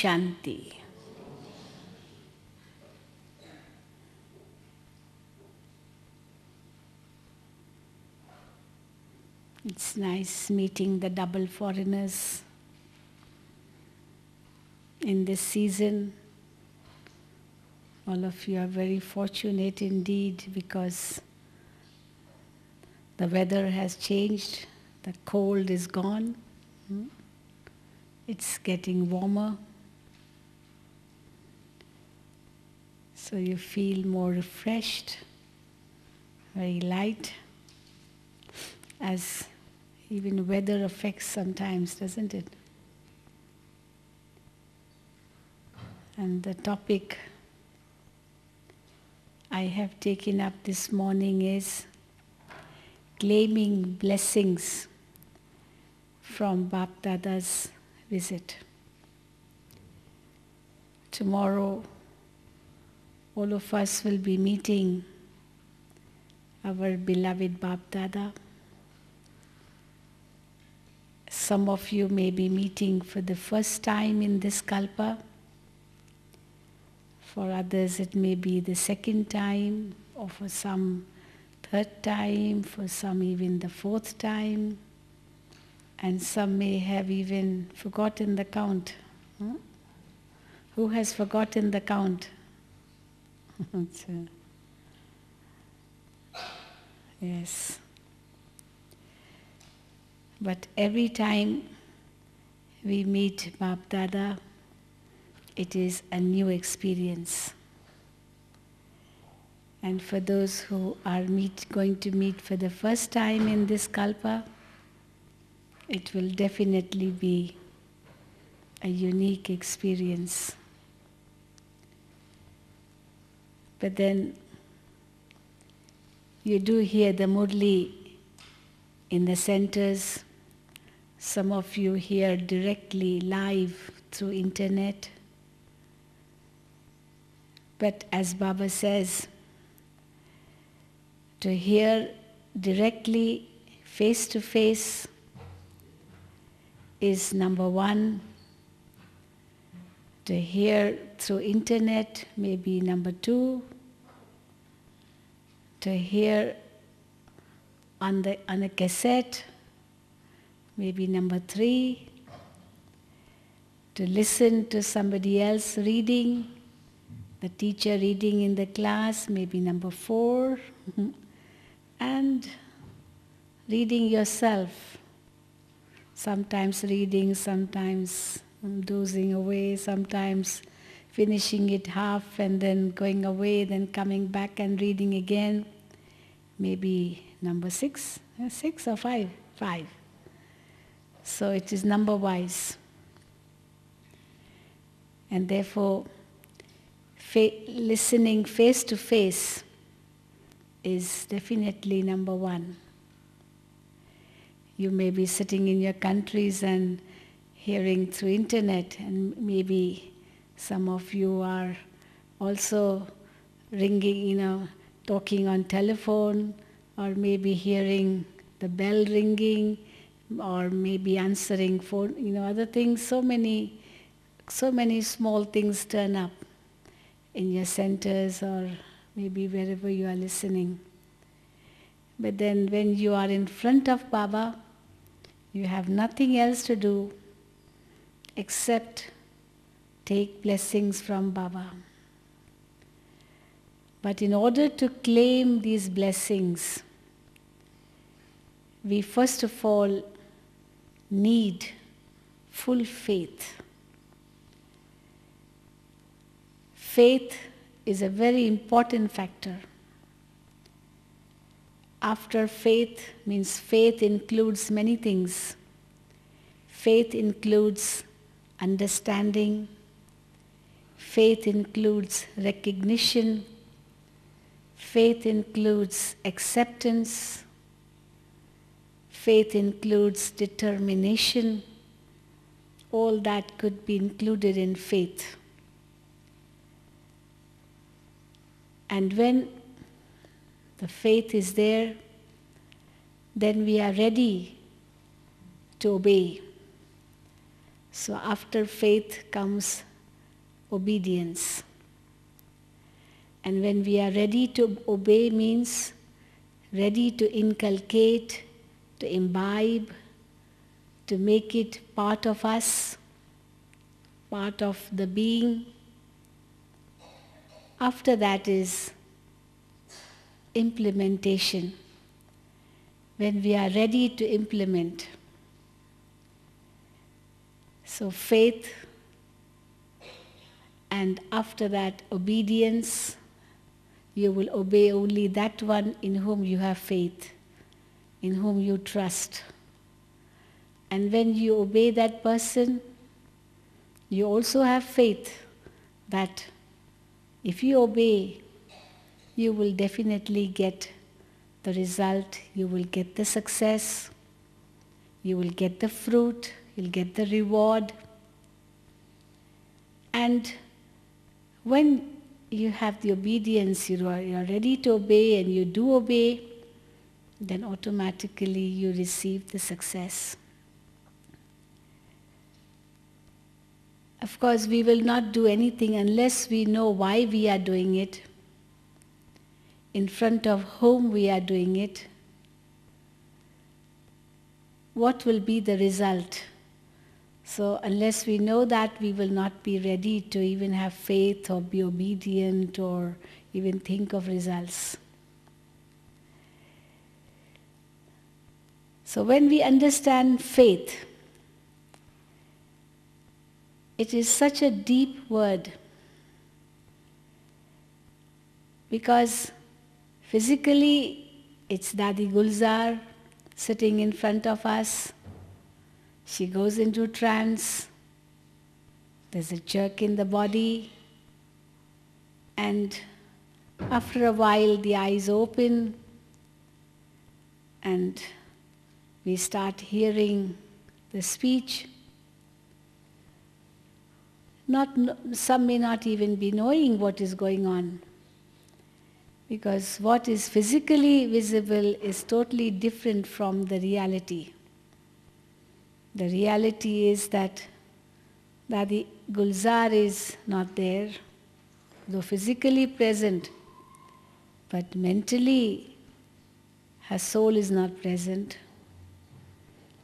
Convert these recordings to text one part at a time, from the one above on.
Shanti. It's nice meeting the double foreigners in this season. All of you are very fortunate indeed because the weather has changed, the cold is gone, it's getting warmer. So you feel more refreshed, very light, as even weather affects sometimes, doesn't it? And the topic I have taken up this morning is claiming blessings from Bapdada's visit. Tomorrow, all of us will be meeting our beloved Bapdada. Some of you may be meeting for the first time in this kalpa. For others it may be the second time, or for some third time, for some even the fourth time, and some may have even forgotten the count. Who has forgotten the count? Yes. But every time we meet Bapdada, it is a new experience. And for those who are going to meet for the first time in this kalpa, it will definitely be a unique experience. But then you do hear the Murli in the centers. Some of you hear directly live through internet. But as Baba says, to hear directly, face to face, is number one. To hear through internet may be number two. To hear on a cassette may be number three. To listen to somebody else reading, the teacher reading in the class, may be number four. And reading yourself, sometimes reading, sometimes dozing away, sometimes finishing it half and then going away, then coming back and reading again. Maybe number six or five? Five. So it is number wise. And therefore, listening face to face is definitely number one. You may be sitting in your countries and hearing through internet, and maybe some of you are also ringing, talking on telephone, or maybe hearing the bell ringing, or maybe answering phone, other things. So many small things turn up in your centers or maybe wherever you are listening. But then when you are in front of Baba, you have nothing else to do except take blessings from Baba. But in order to claim these blessings, we first of all need full faith. Faith is a very important factor. After faith means faith includes many things. Faith includes understanding. Faith includes recognition. Faith includes acceptance. Faith includes determination. All that could be included in faith. And when the faith is there, then we are ready to obey. So after faith comes obedience. And when we are ready to obey means ready to inculcate, to imbibe, to make it part of us, part of the being. After that is implementation. When we are ready to implement. So faith, and after that obedience. You will obey only that one in whom you have faith, in whom you trust. And when you obey that person, you also have faith that if you obey, you will definitely get the result, you will get the success, you will get the fruit, you'll get the reward. And when you have the obedience, you are ready to obey and you do obey, then automatically you receive the success. Of course, we will not do anything unless we know why we are doing it, in front of whom we are doing it, what will be the result. So unless we know that, we will not be ready to even have faith or be obedient or even think of results. So when we understand faith, it is such a deep word, because physically it's Dadi Gulzar sitting in front of us. She goes into trance, there's a jerk in the body, and after a while the eyes open and we start hearing the speech. Some may not even be knowing what is going on, because what is physically visible is totally different from the reality. The reality is that Dadi Gulzar is not there, though physically present, but mentally her soul is not present.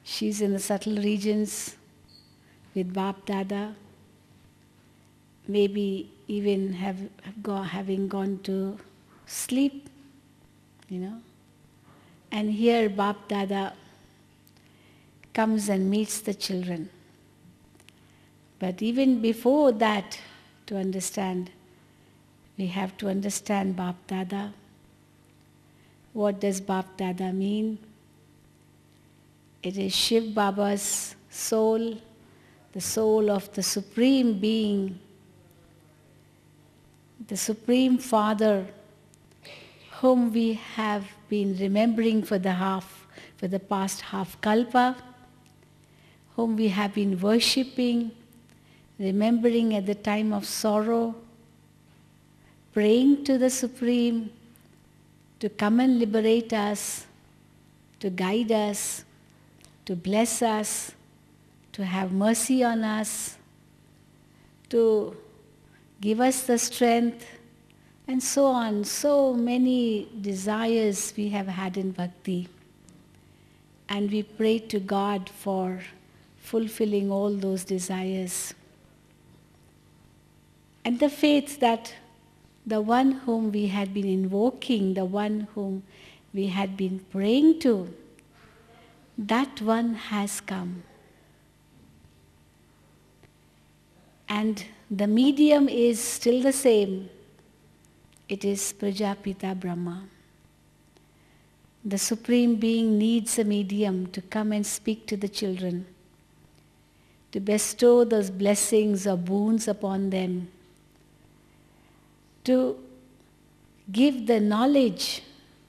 She's in the subtle regions with Bapdada, maybe even having gone to sleep, And here Bapdada comes and meets the children. But even before that, to understand, we have to understand Bapdada. What does Bapdada mean? It is Shiv Baba's soul, the soul of the Supreme Being, the Supreme Father, whom we have been remembering for the past half kalpa, whom we have been worshipping, remembering at the time of sorrow, praying to the Supreme to come and liberate us, to guide us, to bless us, to have mercy on us, to give us the strength, and so on. So many desires we have had in bhakti. And we pray to God for fulfilling all those desires. And the faith that the one whom we had been invoking, the one whom we had been praying to, that one has come. And the medium is still the same. It is Prajapita Brahma. The Supreme Being needs a medium to come and speak to the children, to bestow those blessings or boons upon them, to give the knowledge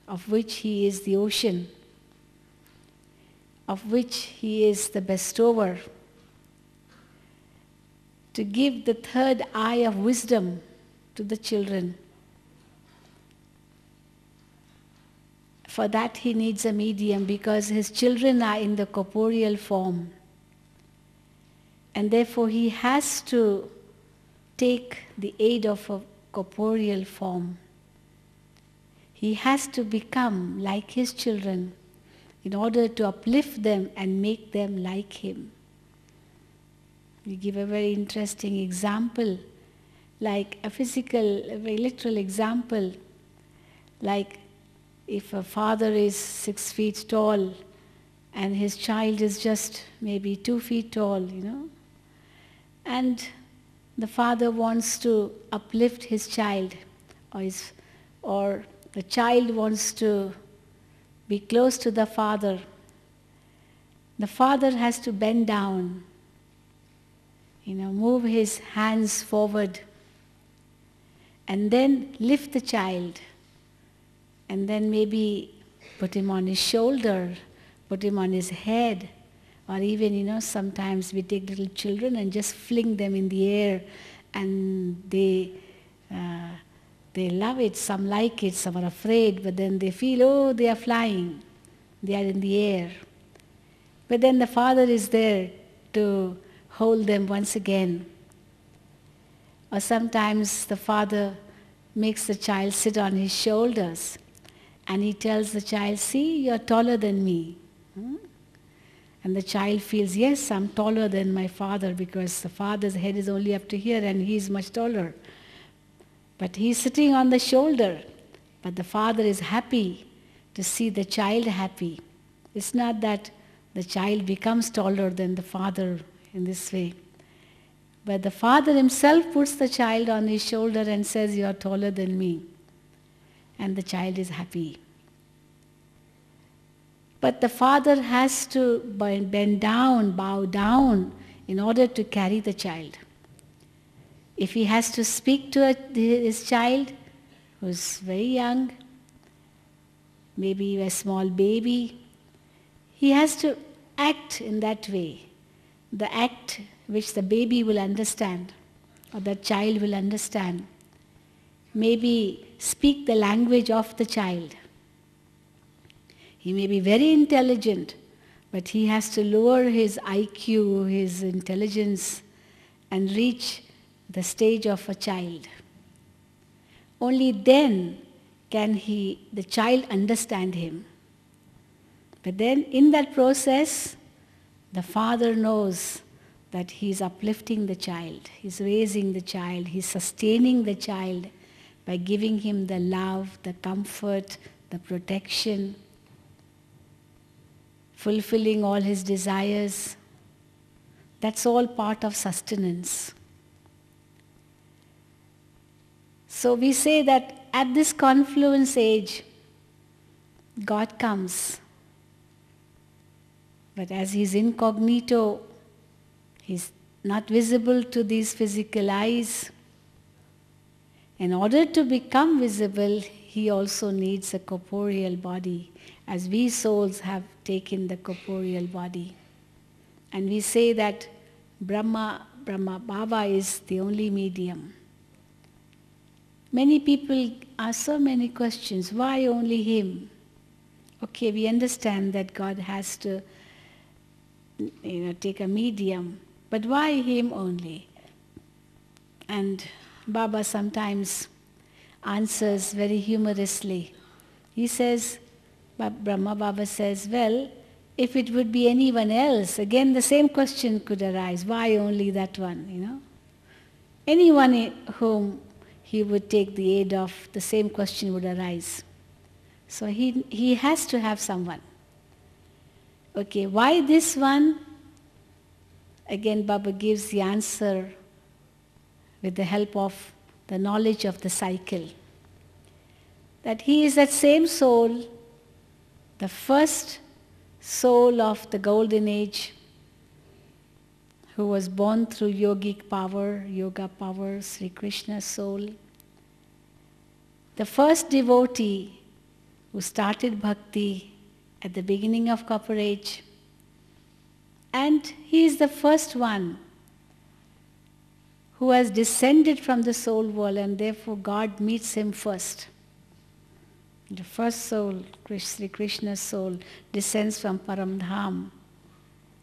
of which He is the ocean, of which He is the bestower, to give the third eye of wisdom to the children. For that He needs a medium, because His children are in the corporeal form. And therefore He has to take the aid of a corporeal form. He has to become like his children in order to uplift them and make them like him. We give a very interesting example, like a very literal example, like if a father is 6 feet tall and his child is just maybe 2 feet tall, and the father wants to uplift his child, or the child wants to be close to the father. The father has to bend down, move his hands forward, and then lift the child, and then maybe put him on his shoulder, put him on his head, or even, sometimes we take little children and just fling them in the air, and they love it, some like it, some are afraid, but then they feel, oh, they are flying, they are in the air. But then the father is there to hold them once again. Or sometimes the father makes the child sit on his shoulders, and he tells the child, see, you're taller than me. And the child feels, yes, I'm taller than my father, because the father's head is only up to here and he's much taller. But he's sitting on the shoulder. But the father is happy to see the child happy. It's not that the child becomes taller than the father in this way. But the father himself puts the child on his shoulder and says, you are taller than me. And the child is happy. But the father has to bend down, bow down, in order to carry the child. If he has to speak to his child, who's very young, maybe a small baby, he has to act in that way. The act which the baby will understand, or the child will understand. Maybe speak the language of the child. He may be very intelligent, but he has to lower his IQ, his intelligence, and reach the stage of a child. Only then can the child understand him. But then in that process, the father knows that he's uplifting the child, he's raising the child, he's sustaining the child by giving him the love, the comfort, the protection, fulfilling all his desires. That's all part of sustenance. So we say that at this confluence age, God comes. But as he's incognito, he's not visible to these physical eyes. In order to become visible, he also needs a corporeal body, as we souls have taken the corporeal body. And we say that Brahma Baba is the only medium. Many people ask so many questions. Why only him? Okay, we understand that God has to take a medium, but why him only? And Baba sometimes answers very humorously. He says, Brahma Baba says, well, if it would be anyone else, again the same question could arise. Why only that one, Anyone whom he would take the aid of, the same question would arise. So he has to have someone. Okay, why this one? Again, Baba gives the answer with the help of the knowledge of the cycle. That he is that same soul, the first soul of the golden age, who was born through yogic power, yoga power, Sri Krishna's soul. The first devotee who started bhakti at the beginning of Copper Age. And he is the first one who has descended from the soul world, and therefore God meets him first. The first soul, Sri Krishna's soul, descends from Paramdham,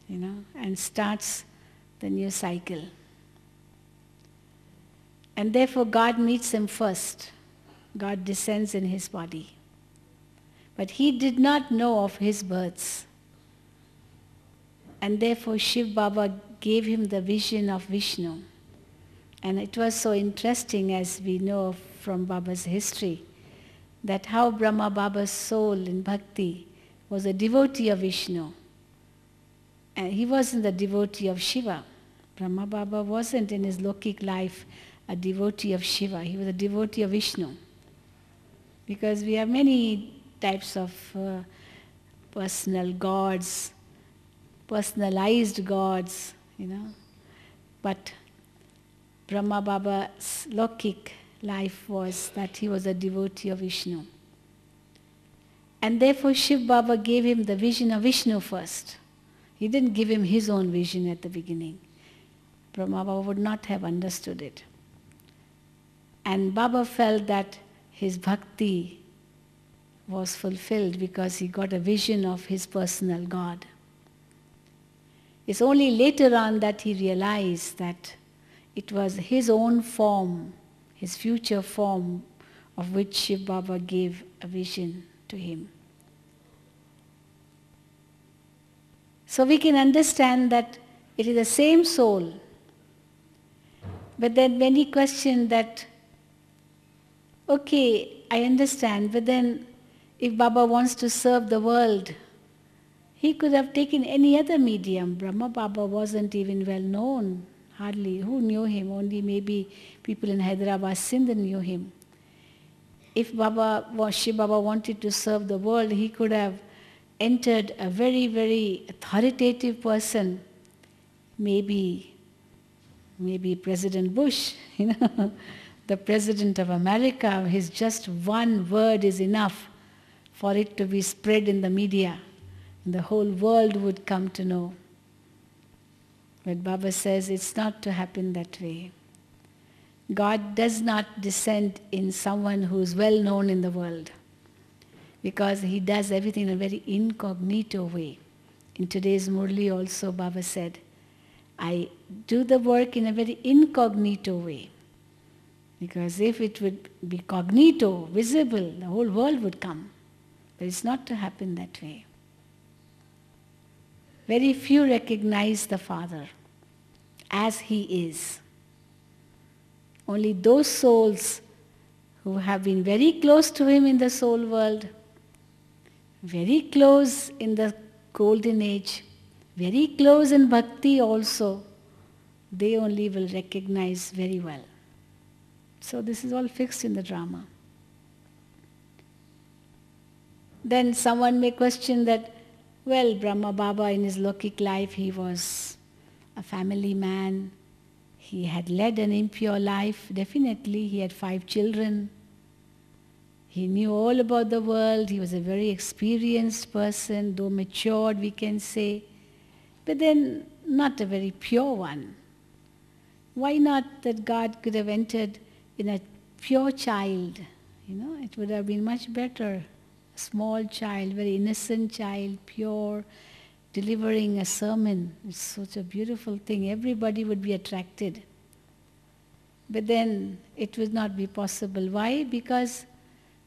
and starts the new cycle. And therefore God meets him first. God descends in his body. But he did not know of his births. And therefore Shiv Baba gave him the vision of Vishnu. And it was so interesting, as we know from Baba's history, that how Brahma Baba's soul in bhakti was a devotee of Vishnu. And he wasn't a devotee of Shiva. Brahma Baba wasn't in his Lokik life a devotee of Shiva. He was a devotee of Vishnu. Because we have many types of personal gods, personalized gods, But Brahma Baba's Lokik life was that he was a devotee of Vishnu. And therefore Shiv Baba gave him the vision of Vishnu first. He didn't give him his own vision at the beginning. Brahma Baba would not have understood it. And Baba felt that his bhakti was fulfilled because he got a vision of his personal God. It's only later on that he realized that it was his own form, his future form, of which Shiv Baba gave a vision to him. So we can understand that it is the same soul. But then many question that, okay, I understand, but then if Baba wants to serve the world, he could have taken any other medium. Brahma Baba wasn't even well known, hardly. Who knew him? Only maybe people in Hyderabad, Sindh knew him. If Shiv Baba wanted to serve the world, he could have entered a very, very authoritative person, maybe President Bush, the President of America. His just one word is enough for it to be spread in the media. And the whole world would come to know. But Baba says it's not to happen that way. God does not descend in someone who is well known in the world, because he does everything in a very incognito way. In today's Murli also Baba said, I do the work in a very incognito way. Because if it would be cognito, visible, the whole world would come. But it's not to happen that way. Very few recognize the Father as he is. Only those souls who have been very close to him in the soul world, very close in the golden age, very close in bhakti also, they only will recognize very well. So this is all fixed in the drama. Then someone may question that, well, Brahma Baba in his Lokik life, he was a family man. He had led an impure life, definitely. He had 5 children. He knew all about the world. He was a very experienced person, though matured, we can say. But then not a very pure one. Why not that God could have entered in a pure child? It would have been much better. A small child, very innocent child, pure, delivering a sermon. It's such a beautiful thing. Everybody would be attracted. But then it would not be possible. Why? Because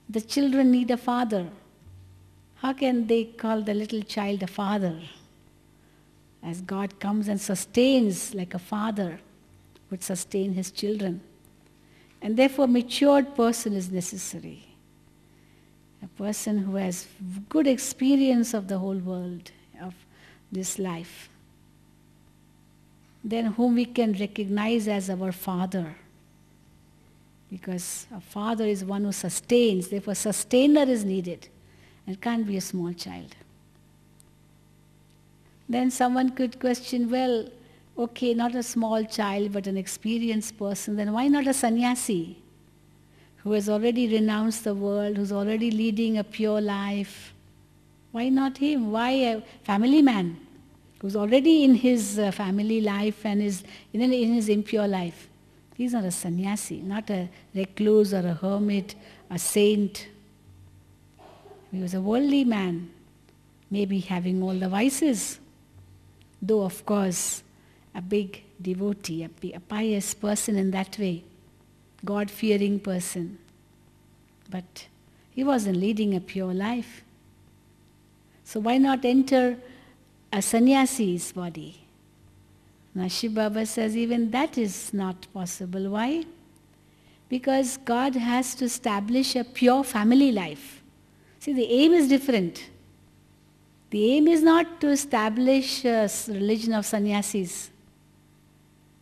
the children need a father. How can they call the little child a father? As God comes and sustains like a father would sustain his children. And therefore, a matured person is necessary. A person who has good experience of the whole world, of this life. Then whom we can recognize as our father. Because a father is one who sustains, therefore sustainer is needed. It can't be a small child. Then someone could question, well, okay, not a small child but an experienced person, then why not a sannyasi who has already renounced the world, who's already leading a pure life? Why not him? Why a family man who's already in his family life and is in his impure life? He's not a sannyasi, not a recluse or a hermit, a saint. He was a worldly man, maybe having all the vices, though of course a big devotee, a pious person in that way. God-fearing person. But he wasn't leading a pure life. So why not enter a sannyasi's body? Now Shiv Baba says even that is not possible. Why? Because God has to establish a pure family life. See, the aim is different. The aim is not to establish a religion of sannyasis.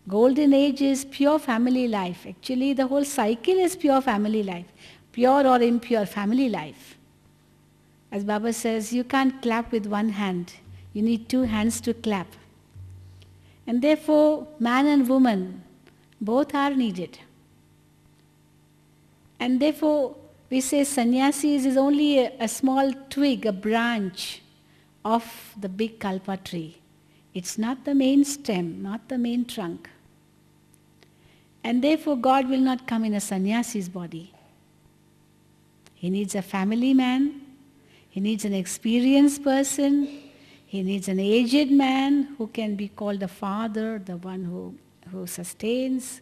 Golden age is pure family life. Actually, the whole cycle is pure family life. Pure or impure family life. As Baba says, you can't clap with one hand. You need two hands to clap. And therefore, man and woman, both are needed. And therefore, we say sannyasis is only a small twig, a branch of the big kalpa tree. It's not the main stem, not the main trunk. And therefore, God will not come in a sannyasi's body. He needs a family man. He needs an experienced person. He needs an aged man who can be called a father, the one who sustains.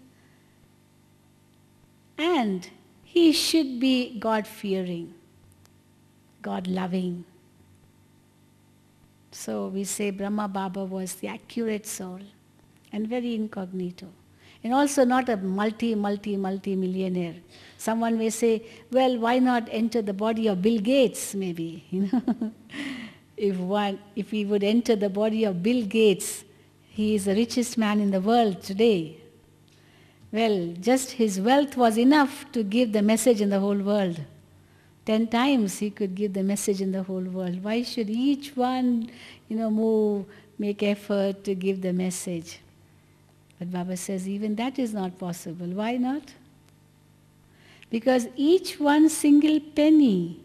And he should be God-fearing, God-loving. So we say Brahma Baba was the accurate soul and very incognito. And also not a multi-millionaire. Someone may say, well, why not enter the body of Bill Gates, maybe, If he would enter the body of Bill Gates, he is the richest man in the world today. Well, just his wealth was enough to give the message in the whole world. 10 times he could give the message in the whole world. Why should each one, make effort to give the message? But Baba says even that is not possible. Why not? Because each one single penny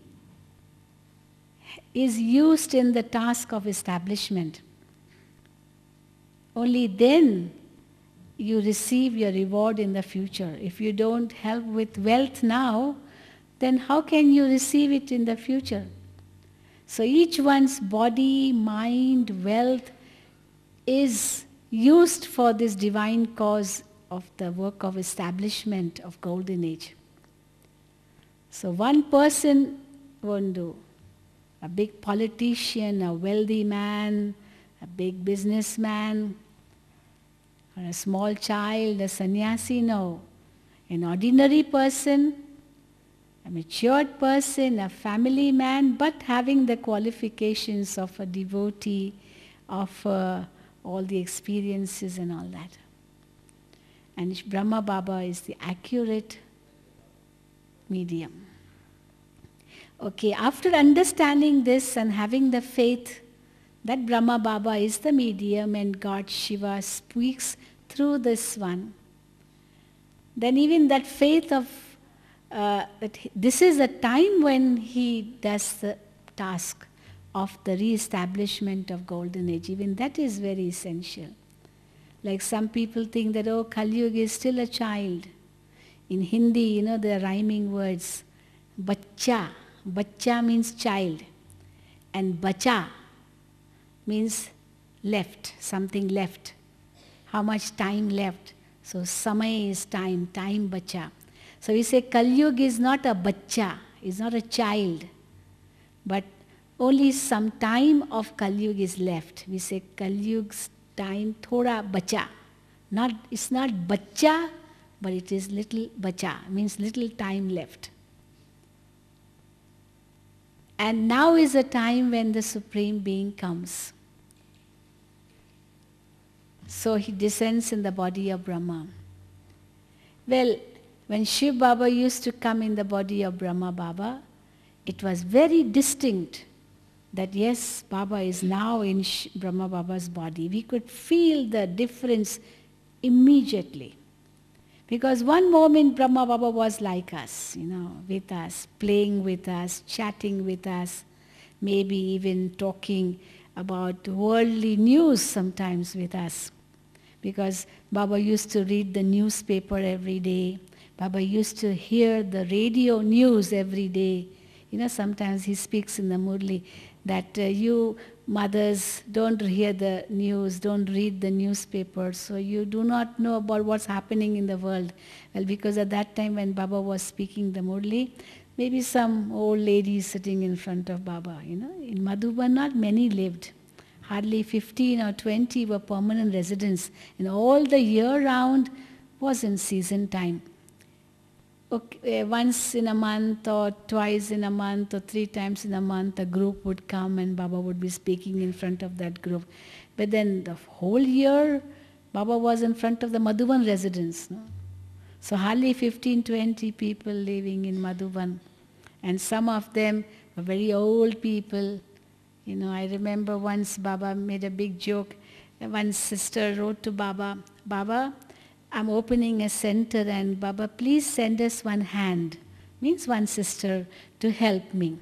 is used in the task of establishment. Only then you receive your reward in the future. If you don't help with wealth now, then how can you receive it in the future? So each one's body, mind, wealth is used for this divine cause of the work of establishment of Golden Age. So one person won't do. A big politician, a wealthy man, a big businessman, or a small child, a sannyasi, no. An ordinary person, a matured person, a family man, but having the qualifications of a devotee, of all the experiences and all that. And Brahma Baba is the accurate medium. Okay, after understanding this and having the faith that Brahma Baba is the medium and God Shiva speaks through this one, then even that faith of that this is a time when he does the task of the re-establishment of Golden Age. Even that is very essential. Like some people think that, Kali Yuga is still a child. In Hindi, there are rhyming words. Bachcha. Bachcha means child. And bacha means left, something left. How much time left? So samay is time bacha. So we say Kali Yuga is not a bachcha, is not a child. But only some time of Kali Yuga is left. We say Kali Yuga's time thoda bacha. It's not bachcha, but it is little bacha, means little time left. And now is the time when the Supreme Being comes. So he descends in the body of Brahma. Well, when Shiv Baba used to come in the body of Brahma Baba, it was very distinct that yes, Baba is now in Brahma Baba's body. We could feel the difference immediately. Because one moment Brahma Baba was like us, with us, playing with us, chatting with us, maybe even talking about worldly news sometimes with us. Because Baba used to read the newspaper every day. Baba used to hear the radio news every day. Sometimes he speaks in the Murli that you mothers don't hear the news, don't read the newspaper, so you do not know about what's happening in the world. Well, because at that time when Baba was speaking the Murli, maybe some old lady sitting in front of Baba, In Madhuban, not many lived. Hardly 15 or 20 were permanent residents, and all the year round was in season time. Okay, once in a month or twice in a month or 3 times in a month, a group would come and Baba would be speaking in front of that group. But then the whole year, Baba was in front of the Madhuban residents. No? So hardly 15, 20 people living in Madhuban. And some of them were very old people. I remember once Baba made a big joke. One sister wrote to Baba, Baba, I'm opening a center and Baba, please send us one hand, means one sister, to help me.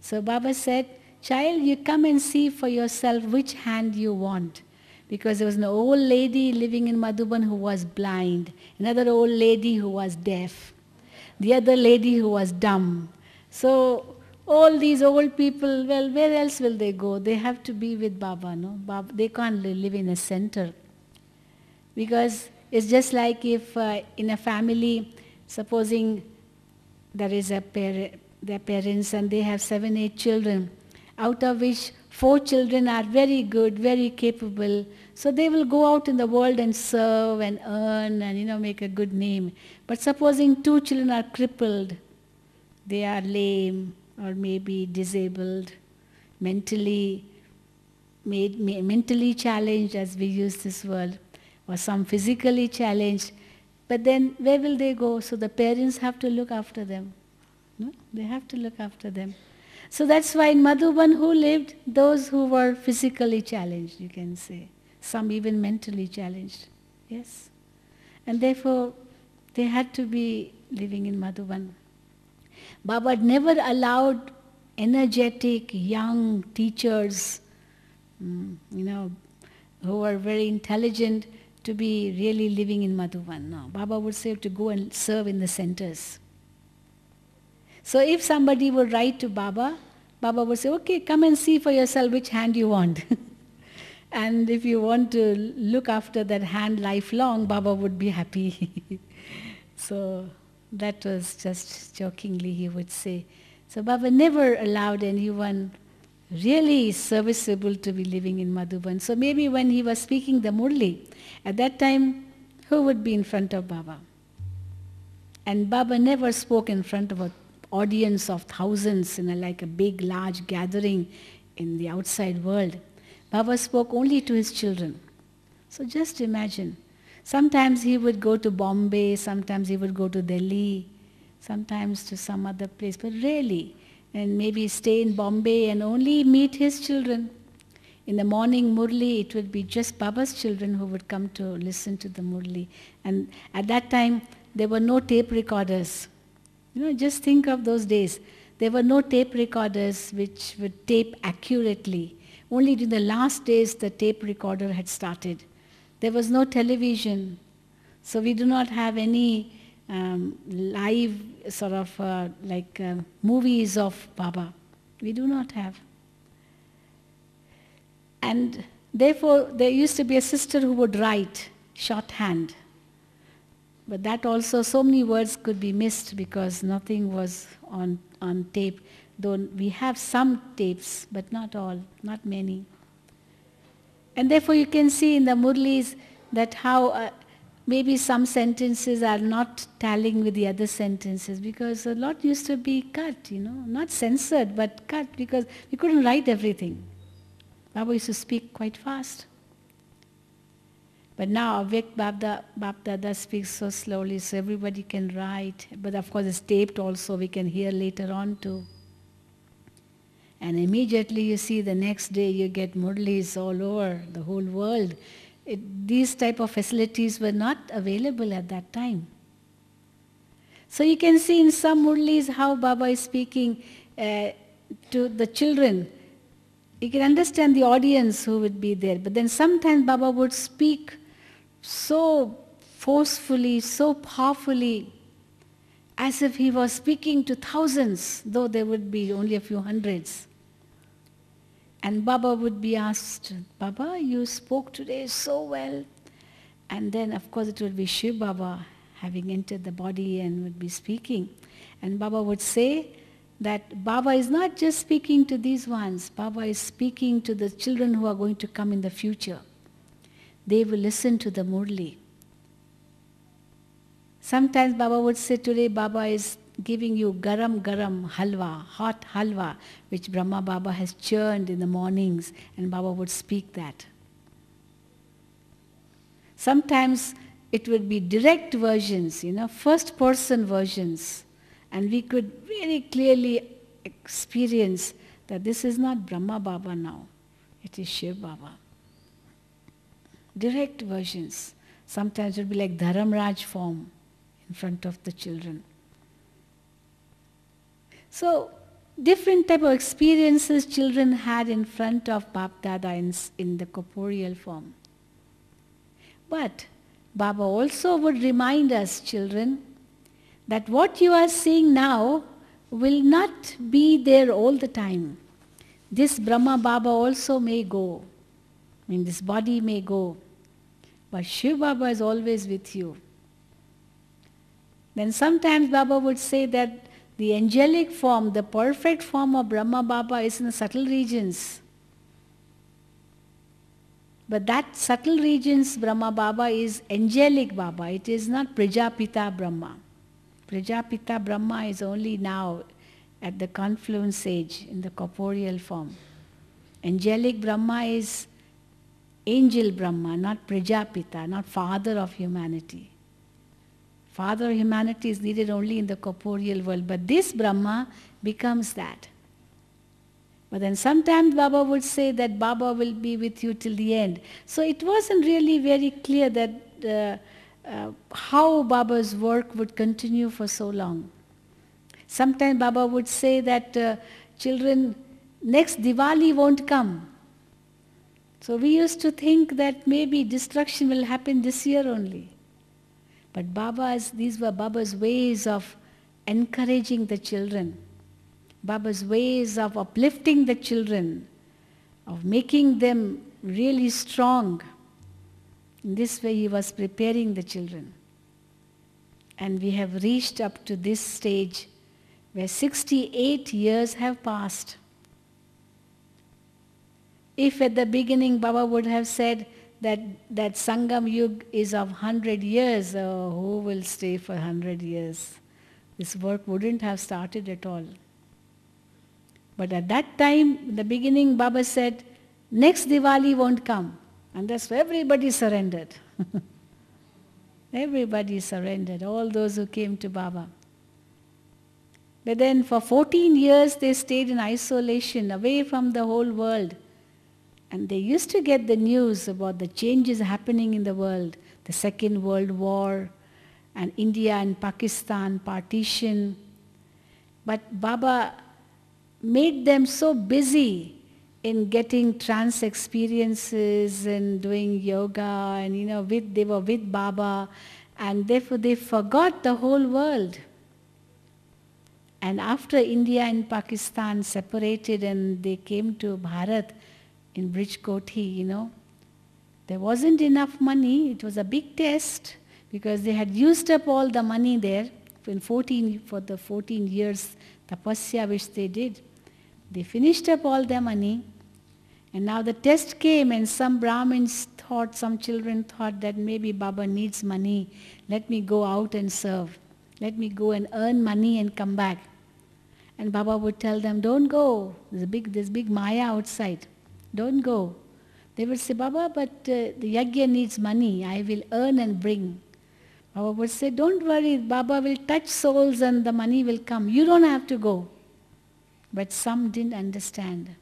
So Baba said, child, you come and see for yourself which hand you want. Because there was an old lady living in Madhuban who was blind, another old lady who was deaf, the other lady who was dumb. So all these old people, well, where else will they go? They have to be with Baba, no? Baba, they can't live in a center. Because it's just like if in a family, supposing there is their parents and they have 7, 8 children, out of which 4 children are very good, very capable. So they will go out in the world and serve and earn and make a good name. But supposing 2 children are crippled, they are lame or maybe disabled, mentally challenged, as we use this word, or some physically challenged, but then where will they go? So the parents have to look after them. No? They have to look after them. So that's why in Madhuban who lived? Those who were physically challenged, you can say. Some even mentally challenged. Yes. And therefore, they had to be living in Madhuban. Baba never allowed energetic young teachers, who were very intelligent, to be really living in Madhuban. No, Baba would say to go and serve in the centers. So if somebody would write to Baba, Baba would say, okay, come and see for yourself which hand you want. And if you want to look after that hand lifelong, Baba would be happy. So that was just jokingly he would say. So Baba never allowed anyone really serviceable to be living in Madhuban. So maybe when he was speaking the Murli, at that time, who would be in front of Baba? And Baba never spoke in front of an audience of thousands in like a big, large gathering in the outside world. Baba spoke only to his children. So just imagine. Sometimes he would go to Bombay, sometimes he would go to Delhi, sometimes to some other place, but rarely. And maybe stay in Bombay and only meet his children. In the morning Murli, it would be just Baba's children who would come to listen to the Murli. And at that time, there were no tape recorders. Just think of those days. There were no tape recorders which would tape accurately. Only in the last days the tape recorder had started. There was no television. So we do not have any live sort of movies of Baba. We do not have. And therefore, there used to be a sister who would write shorthand. But that also, so many words could be missed because nothing was on tape. Though we have some tapes, but not all, not many. And therefore, you can see in the Murlis that how maybe some sentences are not tallying with the other sentences because a lot used to be cut, not censored, but cut because we couldn't write everything. Baba used to speak quite fast. But now Avik Bapdada speaks so slowly so everybody can write. But of course it's taped also, we can hear later on too. And immediately you see the next day you get Murlis all over the whole world. These type of facilities were not available at that time. So you can see in some Murlis how Baba is speaking to the children. You can understand the audience who would be there. But then sometimes Baba would speak so forcefully, so powerfully, as if he was speaking to thousands, though there would be only a few hundreds. And Baba would be asked, Baba, you spoke today so well. And then, of course, it would be Shiv Baba having entered the body and would be speaking. And Baba would say that Baba is not just speaking to these ones. Baba is speaking to the children who are going to come in the future. They will listen to the Murli. Sometimes Baba would say, today Baba is giving you garam halwa, hot halwa, which Brahma Baba has churned in the mornings, and Baba would speak that. Sometimes it would be direct versions, first person versions, and we could very clearly experience that this is not Brahma Baba now, it is Shiv Baba. Direct versions. Sometimes it would be like Dharamraj form in front of the children. So, different type of experiences children had in front of Bapdada in the corporeal form. But Baba also would remind us, children, that what you are seeing now will not be there all the time. This Brahma Baba also may go. This body may go. But Shiv Baba is always with you. Then sometimes Baba would say that the angelic form, the perfect form of Brahma Baba is in the subtle regions. But that subtle regions Brahma Baba is angelic Baba. It is not Prajapita Brahma. Prajapita Brahma is only now at the confluence age in the corporeal form. Angelic Brahma is angel Brahma, not Prajapita, not father of humanity. Father of humanity is needed only in the corporeal world, but this Brahma becomes that. But then sometimes Baba would say that Baba will be with you till the end. So it wasn't really very clear that how Baba's work would continue for so long. Sometimes Baba would say that children, next Diwali won't come. So we used to think that maybe destruction will happen this year only. But these were Baba's ways of encouraging the children, Baba's ways of uplifting the children, of making them really strong. In this way he was preparing the children. And we have reached up to this stage where 68 years have passed. If at the beginning Baba would have said that Sangam Yug is of 100 years, who will stay for 100 years? This work wouldn't have started at all. But at that time, in the beginning, Baba said, next Diwali won't come. And that's why everybody surrendered. Everybody surrendered, all those who came to Baba. But then for 14 years they stayed in isolation, away from the whole world. And they used to get the news about the changes happening in the world, the Second World War, and India and Pakistan partition. But Baba made them so busy in getting trance experiences and doing yoga, and they were with Baba, and therefore they forgot the whole world. And after India and Pakistan separated and they came to Bharat, in Bridge-Koti, there wasn't enough money. It was a big test because they had used up all the money there for the 14 years tapasya which they did. They finished up all their money, and now the test came, and some Brahmins some children thought that maybe Baba needs money. Let me go out and serve. Let me go and earn money and come back. And Baba would tell them, don't go. There's big Maya outside. Don't go. They would say, Baba, but the yajna needs money. I will earn and bring. Baba would say, don't worry, Baba will touch souls and the money will come. You don't have to go. But some didn't understand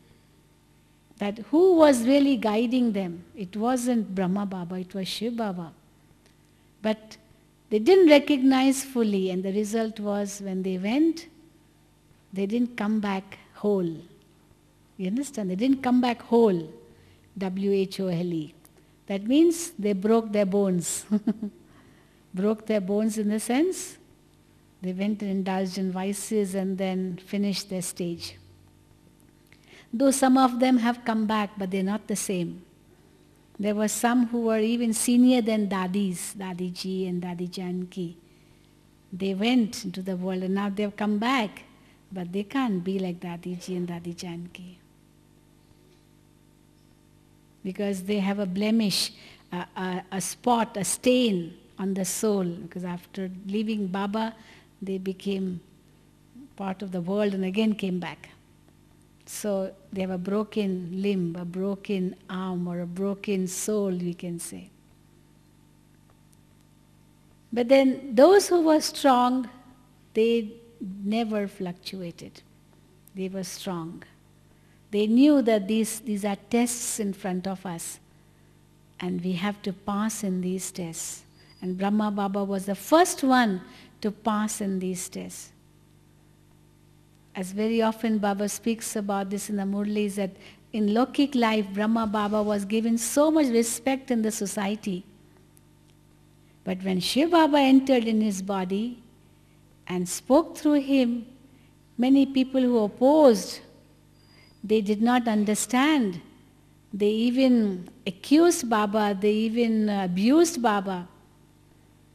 that who was really guiding them. It wasn't Brahma Baba, it was Shiv Baba. But they didn't recognize fully, and the result was when they went, they didn't come back whole. You understand? They didn't come back whole. W-H-O-L-E. That means they broke their bones. Broke their bones in the sense they went and indulged in vices and then finished their stage. though some of them have come back, but they're not the same. There were some who were even senior than Dadis, Dadi Ji and Dadi Janki. They went into the world and now they've come back, but they can't be like Dadi Ji and Dadi Janki. Because they have a blemish, a spot, a stain on the soul. Because after leaving Baba, they became part of the world and again came back. So they have a broken limb, a broken arm, or a broken soul, we can say. But then those who were strong, they never fluctuated. They were strong. They knew that these are tests in front of us, and we have to pass in these tests. And Brahma Baba was the first one to pass in these tests. As very often Baba speaks about this in the Murlis, that in Lokik life, Brahma Baba was given so much respect in the society. But when Shiv Baba entered in his body and spoke through him, many people who opposed, they did not understand. They even accused Baba, they even abused Baba.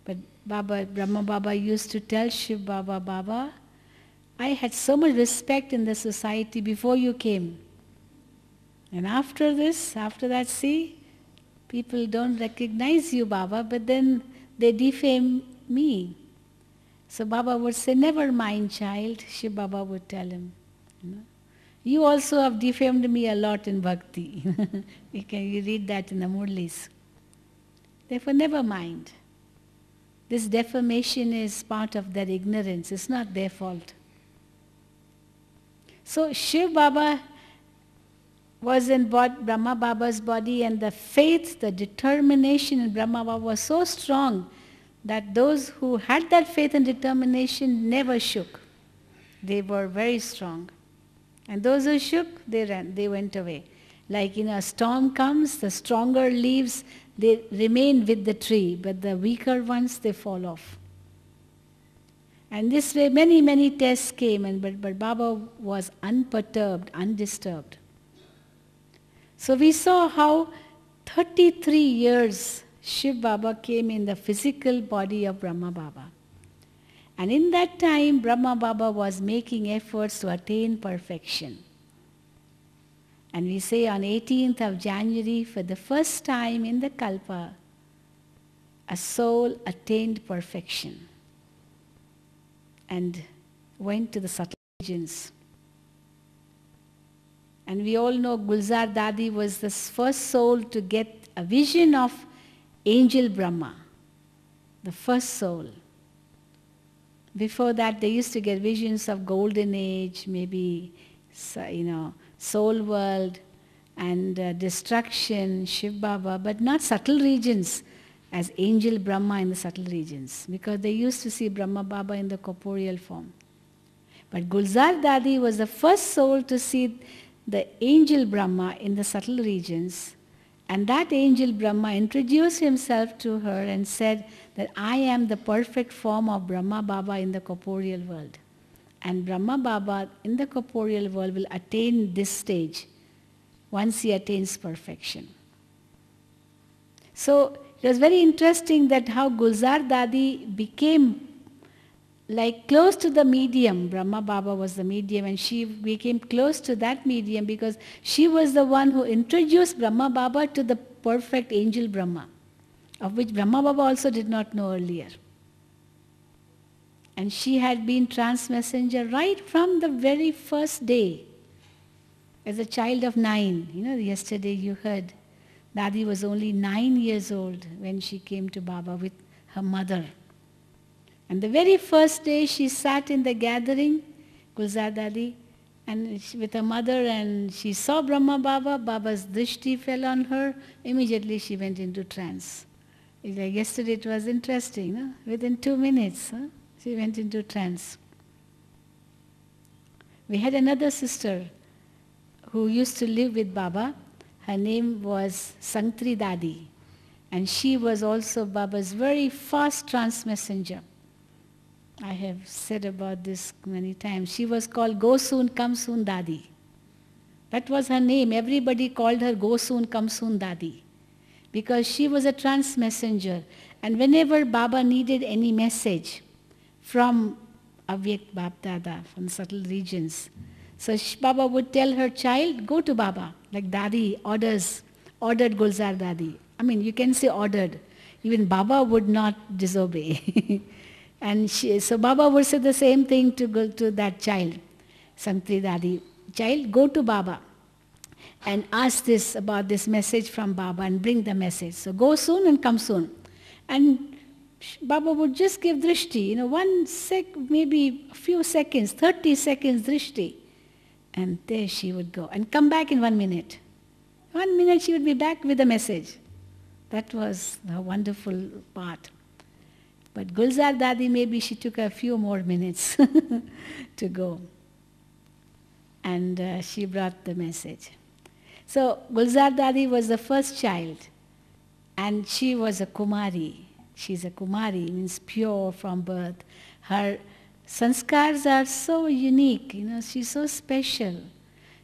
But Brahma Baba used to tell Shiv Baba, Baba, I had so much respect in the society before you came. And after that, see, people don't recognize you, Baba, but then they defame me. So Baba would say, never mind, child, Shiv Baba would tell him. You also have defamed me a lot in bhakti. You read that in the Murlis. Therefore, never mind. This defamation is part of their ignorance. It's not their fault. So Shiv Baba was in Brahma Baba's body, and the faith, the determination in Brahma Baba was so strong that those who had that faith and determination never shook. They were very strong. And those who shook, they went away. Like a storm comes, the stronger leaves, they remain with the tree, but the weaker ones, they fall off. And this way many, many tests came, but Baba was unperturbed, undisturbed. So we saw how 33 years Shiv Baba came in the physical body of Brahma Baba. And in that time, Brahma Baba was making efforts to attain perfection. And we say on 18th of January, for the first time in the Kalpa, a soul attained perfection and went to the subtle regions. And we all know Gulzar Dadi was the first soul to get a vision of angel Brahma, the first soul. Before that, they used to get visions of golden age, maybe, soul world and destruction, Shiv Baba, but not subtle regions as angel Brahma in the subtle regions, because they used to see Brahma Baba in the corporeal form. But Gulzar Dadi was the first soul to see the angel Brahma in the subtle regions, and that angel Brahma introduced himself to her and said that I am the perfect form of Brahma Baba in the corporeal world. And Brahma Baba in the corporeal world will attain this stage once he attains perfection. So it was very interesting that how Gulzar Dadi became like close to the medium. Brahma Baba was the medium, and she became close to that medium because she was the one who introduced Brahma Baba to the perfect angel Brahma, of which Brahma Baba also did not know earlier. And she had been trans-messenger right from the very first day. As a child of 9, yesterday you heard, Dadi was only 9 years old when she came to Baba with her mother. And the very first day she sat in the gathering, Gulzar Dadi, and with her mother, and she saw Brahma Baba, Baba's drishti fell on her, immediately she went into trance. Like yesterday it was interesting, within 2 minutes, she went into trance. We had another sister who used to live with Baba. Her name was Sangtri Dadi, and she was also Baba's very fast trans-messenger. I have said about this many times. She was called Go Soon, Come Soon Dadi. That was her name. Everybody called her Go Soon, Come Soon Dadi, because she was a trance messenger. And whenever Baba needed any message from Avyakt Bapdada, from subtle regions, so Baba would tell her child, go to Baba, like Dadi ordered Gulzar Dadi. I mean, you can say ordered. Even Baba would not disobey. And so Baba would say the same thing to that child, Santri Dadi. Child, go to Baba and ask this about this message from Baba and bring the message. So go soon and come soon. And Baba would just give drishti, maybe a few seconds, 30 seconds drishti. And there she would go and come back in 1 minute. 1 minute she would be back with a message. That was the wonderful part. But Gulzar Dadi, maybe she took a few more minutes to go. And she brought the message. So Gulzar Dadi was the first child. And she was a Kumari. She's a Kumari, means pure from birth. Her sanskars are so unique, she's so special.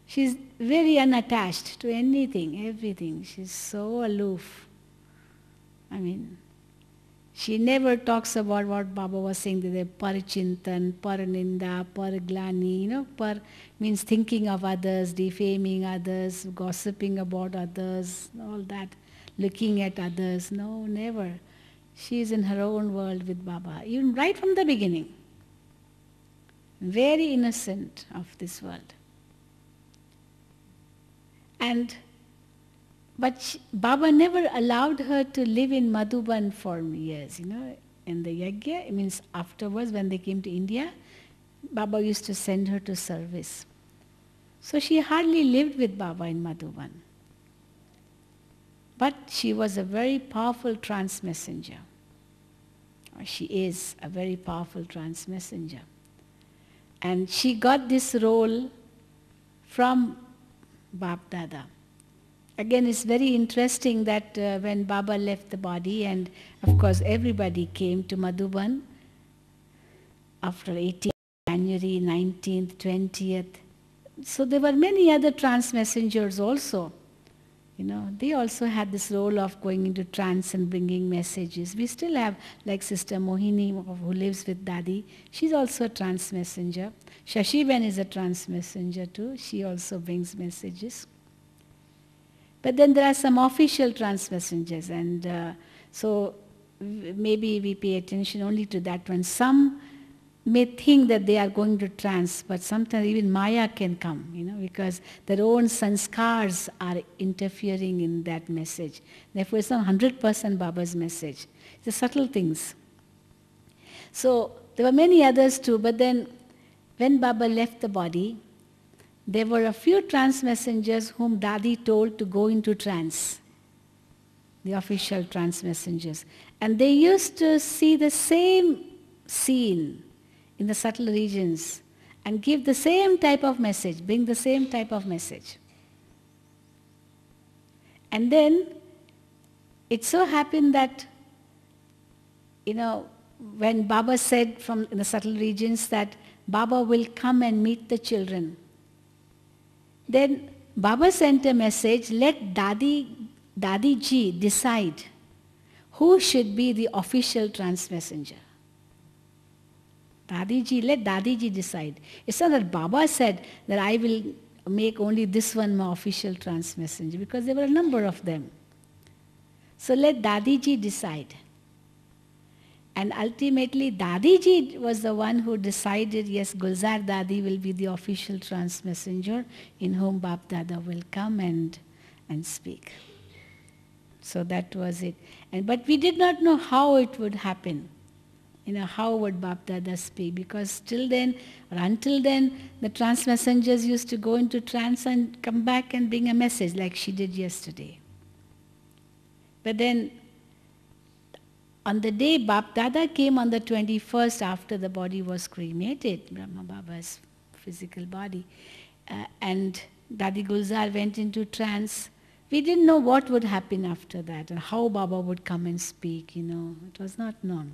She's very unattached to anything, everything. She's so aloof. I mean, she never talks about what Baba was saying, that parichintan, paraninda, paraglani, par means thinking of others, defaming others, gossiping about others, all that, looking at others. No, never. She is in her own world with Baba, even right from the beginning. Very innocent of this world. But Baba never allowed her to live in Madhuban for years, In the yagya, it means afterwards when they came to India, Baba used to send her to service. So she hardly lived with Baba in Madhuban. But she was a very powerful trance messenger. She is a very powerful trance messenger. And she got this role from Bapdada. Again, it's very interesting that when Baba left the body, and of course everybody came to Madhuban after 18th January, 19th, 20th. So there were many other trance messengers also. They also had this role of going into trance and bringing messages. We still have, like Sister Mohini, who lives with Dadi. She's also a trance messenger. Shashiben is a trance messenger too. She also brings messages. But then there are some official trance messengers, and so maybe we pay attention only to that one. Some may think that they are going to trance, but sometimes even Maya can come, because their own sanskars are interfering in that message. Therefore, it's not 100% Baba's message. It's the subtle things. So there were many others too, but then when Baba left the body, there were a few trance messengers whom Dadi told to go into trance, the official trance messengers. And they used to see the same scene in the subtle regions and give the same type of message, bring the same type of message. And then it so happened that, when Baba said from in the subtle regions that Baba will come and meet the children, then Baba sent a message, let Dadi ji decide who should be the official trance messenger. Let Dadi ji decide. It's not that Baba said that I will make only this one my official trance messenger, because there were a number of them. So let Dadi ji decide. And ultimately, Dadi ji was the one who decided, yes, Gulzar Dadi will be the official trance messenger in whom Bapdada will come and speak. So that was it. But we did not know how it would happen. How would Bapdada speak? Because till then, or until then, the trance messengers used to go into trance and come back and bring a message like she did yesterday. But then, on the day Bapdada came on the 21st after the body was cremated, Brahma Baba's physical body, and Dadi Gulzar went into trance, we didn't know what would happen after that and how Baba would come and speak, It was not known.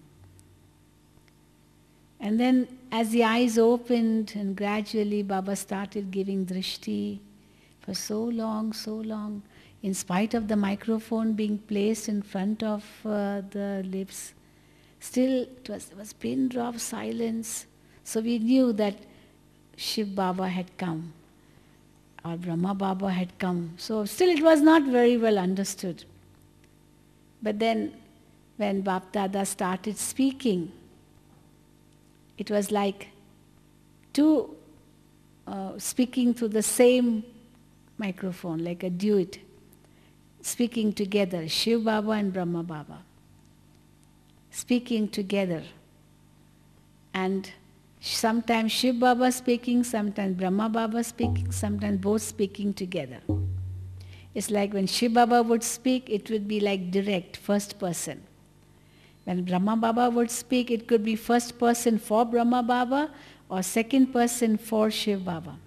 And then as the eyes opened and gradually Baba started giving drishti, for so long, so long. In spite of the microphone being placed in front of the lips, still it was pin drop silence. So we knew that Shiv Baba had come or Brahma Baba had come. So still it was not very well understood. But then when Bapdada started speaking, it was like two speaking through the same microphone, like a duet, speaking together, Shiv Baba and Brahma Baba, speaking together. And sometimes Shiv Baba speaking, sometimes Brahma Baba speaking, sometimes both speaking together. It's like when Shiv Baba would speak, it would be like direct, first person. When Brahma Baba would speak, it could be first person for Brahma Baba or second person for Shiv Baba.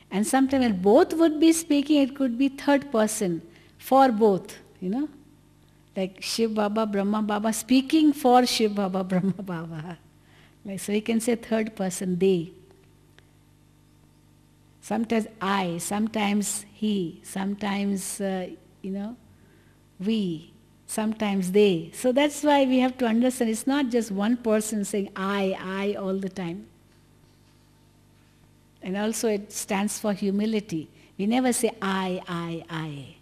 And sometimes when both would be speaking, it could be third person for both, like Shiv Baba, Brahma Baba speaking for Shiv Baba, Brahma Baba. Like, so we can say third person, they. Sometimes I, sometimes he, sometimes, we, sometimes they. So that's why we have to understand it's not just one person saying I all the time. And also it stands for humility. We never say I.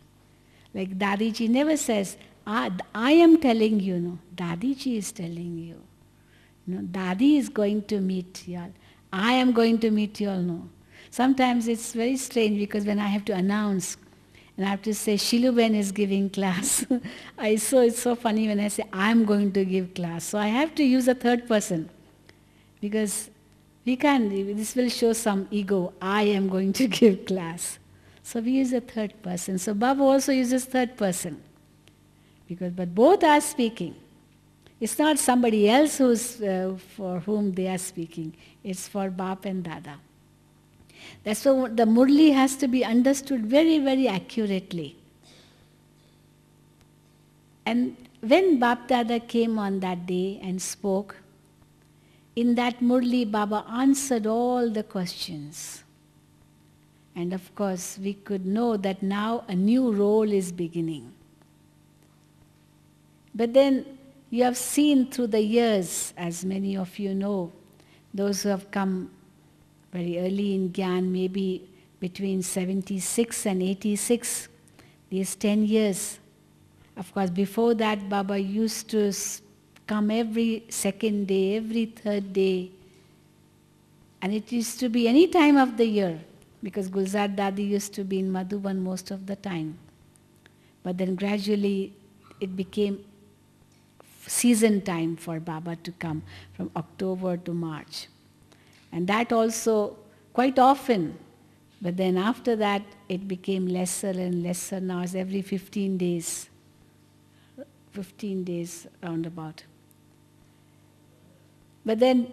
Like Dadiji never says, I am telling you, no. Dadiji is telling you. Dadi is going to meet you all. I am going to meet you all, no. Sometimes it's very strange because when I have to announce and I have to say Shielu Ben is giving class, it's so funny when I say I am going to give class. So I have to use a third person because this will show some ego. I am going to give class. So we use a third person. So Baba also uses third person. But both are speaking. It's not somebody else for whom they are speaking. It's for Bap and Dada. That's why the Murli has to be understood very, very accurately. And when Bapdada came on that day and spoke, in that Murli, Baba answered all the questions. And of course, we could know that now a new role is beginning. But then you have seen through the years, as many of you know, those who have come very early in Gyan, maybe between 76 and 86, these 10 years. Of course, before that, Baba used to come every second day, every third day. And it used to be any time of the year, because Gulzar Dadi used to be in Madhuban most of the time. But then gradually it became season time for Baba to come from October to March. And that also quite often. But then after that it became lesser and lesser. Now it's every 15 days. 15 days roundabout. But then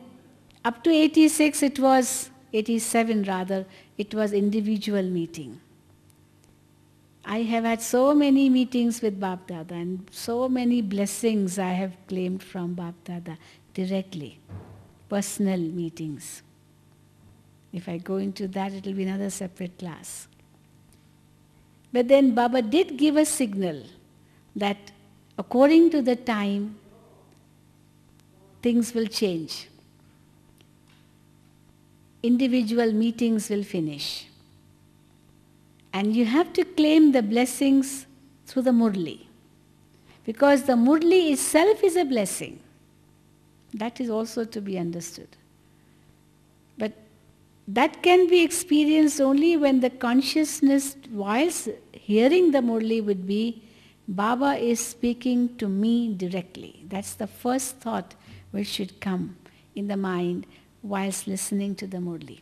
up to 86 it was, 87 rather, it was individual meeting. I have had so many meetings with Bapdada and so many blessings I have claimed from Bapdada directly. Personal meetings. If I go into that, it will be another separate class. But then Baba did give a signal that according to the time, things will change. Individual meetings will finish. And you have to claim the blessings through the Murli. Because the Murli itself is a blessing. That is also to be understood. But that can be experienced only when the consciousness, whilst hearing the Murli, would be, Baba is speaking to me directly. That's the first thought which should come in the mind whilst listening to the Murli.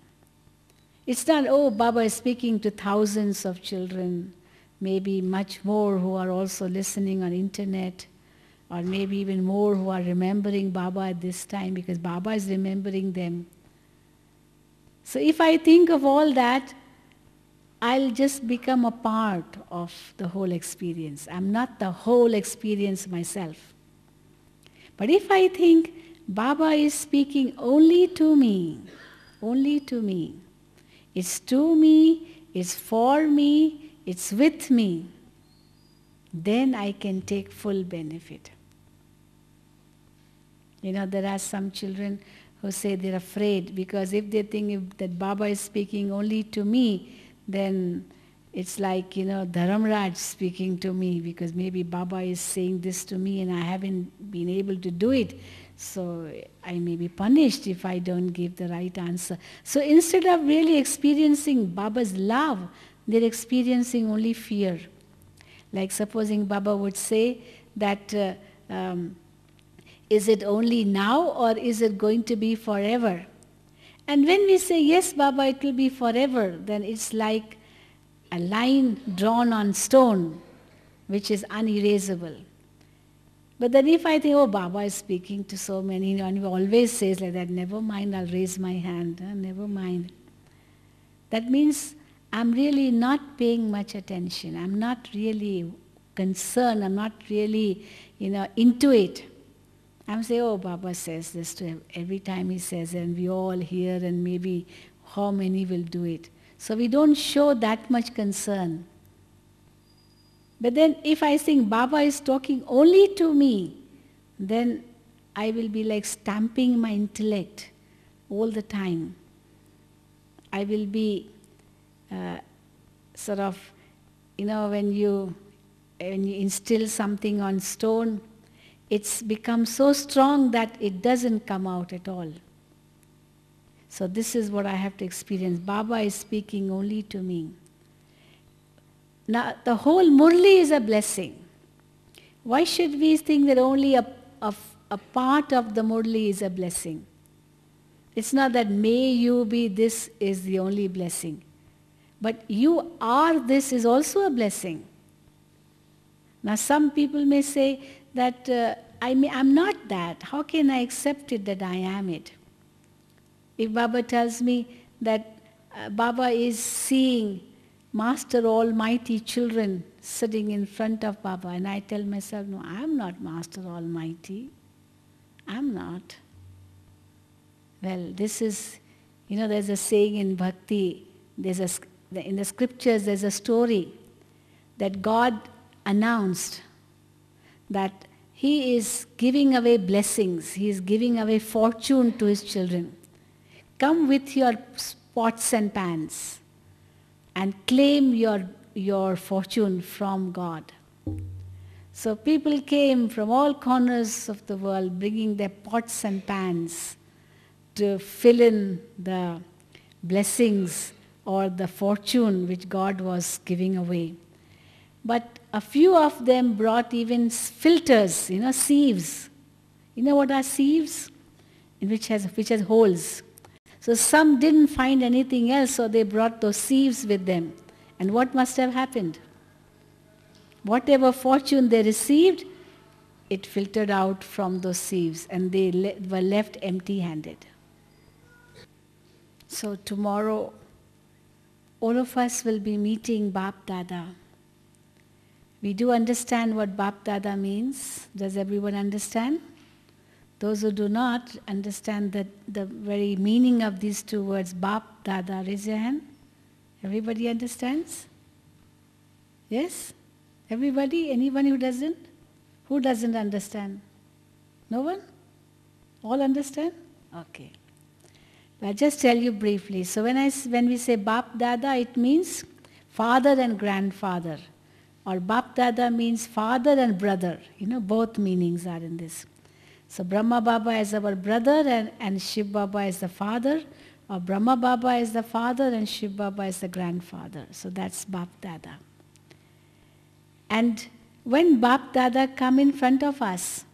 It's not, oh, Baba is speaking to thousands of children, maybe much more who are also listening on internet, or maybe even more who are remembering Baba at this time because Baba is remembering them. So if I think of all that, I'll just become a part of the whole experience. I'm not the whole experience myself. But if I think Baba is speaking only to me, it's to me it's for me, it's with me, then I can take full benefit. There are some children who say they're afraid because if they think that Baba is speaking only to me, then it's like, Dharamraj speaking to me because maybe Baba is saying this to me and I haven't been able to do it. So I may be punished if I don't give the right answer. So instead of really experiencing Baba's love, they're experiencing only fear. Like supposing Baba would say that, is it only now or is it going to be forever? And when we say, yes, Baba, it will be forever, then it's like a line drawn on stone, which is unerasable. But then if I think, oh, Baba is speaking to so many, and he always says like that, never mind, I'll raise my hand, never mind. That means I'm really not paying much attention. I'm not really concerned. I'm not really, into it. I'm saying, oh, Baba says this to him. Every time he says it, and we all hear, and maybe how many will do it. So we don't show that much concern. But then if I think Baba is talking only to me, then I will be like stamping my intellect all the time. I will be when you instill something on stone, it's become so strong that it doesn't come out at all. So this is what I have to experience. Baba is speaking only to me. Now, the whole Murli is a blessing. Why should we think that only a part of the Murli is a blessing? It's not that may you be this is the only blessing. But you are this is also a blessing. Now some people may say that I'm not that. How can I accept it that I am it? If Baba tells me that Baba is seeing Master Almighty children sitting in front of Baba, and I tell myself, no, I'm not Master Almighty. I'm not. Well, this is, there's a saying in Bhakti, in the scriptures there's a story that God announced that He is giving away blessings, He is giving away fortune to His children. Come with your pots and pans and claim your fortune from God. So people came from all corners of the world bringing their pots and pans to fill in the blessings or the fortune which God was giving away. But a few of them brought even filters, sieves. You know what are sieves? Which has holes. So some didn't find anything else, so they brought those sieves with them. And what must have happened? Whatever fortune they received, it filtered out from those sieves, and they were left empty-handed. So tomorrow, all of us will be meeting Bapdada. We do understand what Bapdada means. Does everyone understand? Those who do not understand the very meaning of these two words, Bapdada, raise your hand. Everybody understands? Yes? Everybody? Anyone who doesn't? Who doesn't understand? No one? All understand? Okay. I'll just tell you briefly. So when we say Bapdada, it means father and grandfather. Or Bapdada means father and brother. Both meanings are in this. So Brahma Baba is our brother and Shiv Baba is the father. Or Brahma Baba is the father and Shiv Baba is the grandfather. So that's Bapdada. And when Bapdada come in front of us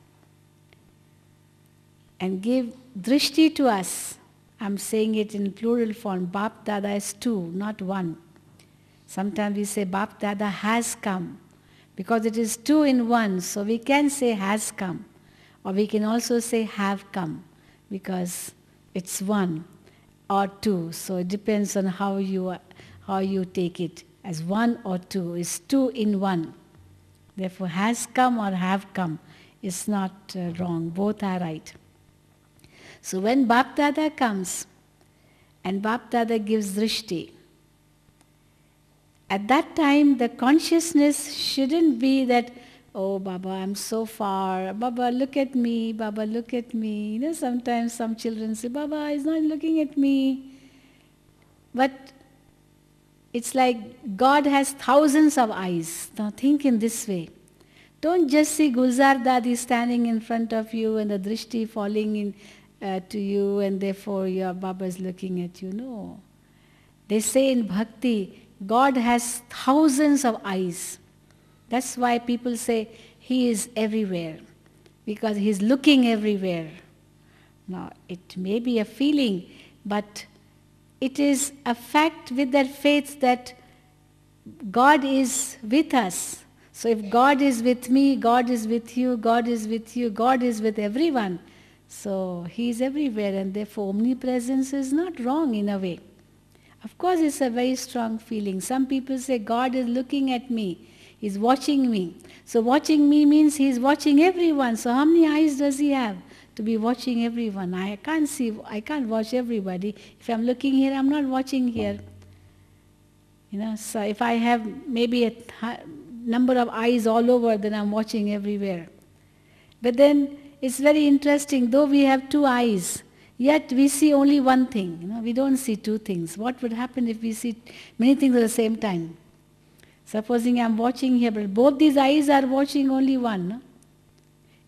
and give drishti to us, I'm saying it in plural form, Bapdada is two, not one. Sometimes we say Bapdada has come because it is two in one, so we can say has come. Or we can also say have come because it's one or two. So it depends on how you take it, as one or two. It's two in one. Therefore has come or have come is not wrong. Both are right. So when Bapdada comes and Bapdada gives drishti, At that time, the consciousness shouldn't be that, oh, Baba, I'm so far. Baba, look at me. Baba, look at me. Sometimes some children say, Baba, he's not looking at me. But it's like God has thousands of eyes. Now think in this way. Don't just see Gulzar Dadi standing in front of you and the drishti falling to you and therefore your Baba is looking at you. No. They say in bhakti, God has thousands of eyes. That's why people say He is everywhere, because He is looking everywhere. Now, it may be a feeling, but it is a fact with that faith that God is with us. So if God is with me, God is with you, God is with you, God is with everyone. So He is everywhere, and therefore omnipresence is not wrong in a way. Of course, it's a very strong feeling. Some people say, God is looking at me. He's watching me. So watching me means He's watching everyone. So how many eyes does He have to be watching everyone? I can't watch everybody. If I'm looking here, I'm not watching here. So if I have maybe a number of eyes all over, then I'm watching everywhere. But then it's very interesting, though we have two eyes, yet we see only one thing. We don't see two things. What would happen if we see many things at the same time? Supposing I'm watching here, but both these eyes are watching only one. No?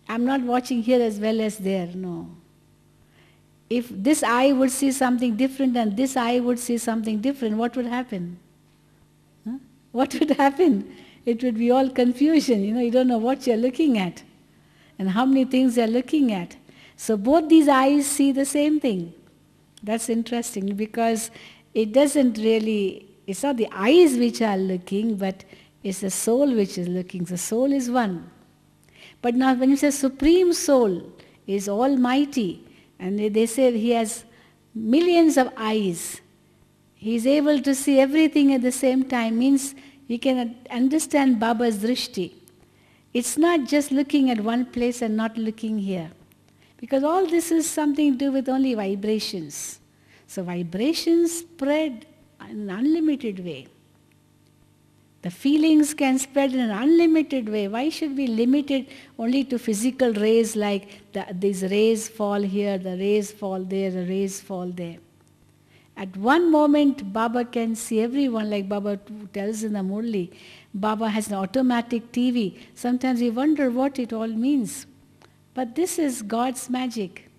I'm not watching here as well as there. No. If this eye would see something different and this eye would see something different, what would happen? Huh? What would happen? It would be all confusion. You don't know what you're looking at and how many things you're looking at. So both these eyes see the same thing. That's interesting, because it doesn't really, it's not the eyes which are looking, but it's the soul which is looking. The soul is one. But now when you say Supreme Soul is almighty, and they say He has millions of eyes, He is able to see everything at the same time, means we can understand Baba's drishti. It's not just looking at one place and not looking here. Because all this is something to do with only vibrations. So vibrations spread in an unlimited way. The feelings can spread in an unlimited way. Why should we limit it only to physical rays, like these rays fall here, the rays fall there, the rays fall there? At one moment, Baba can see everyone, like Baba tells in the Murli. Baba has an automatic TV. Sometimes we wonder what it all means. But this is God's magic.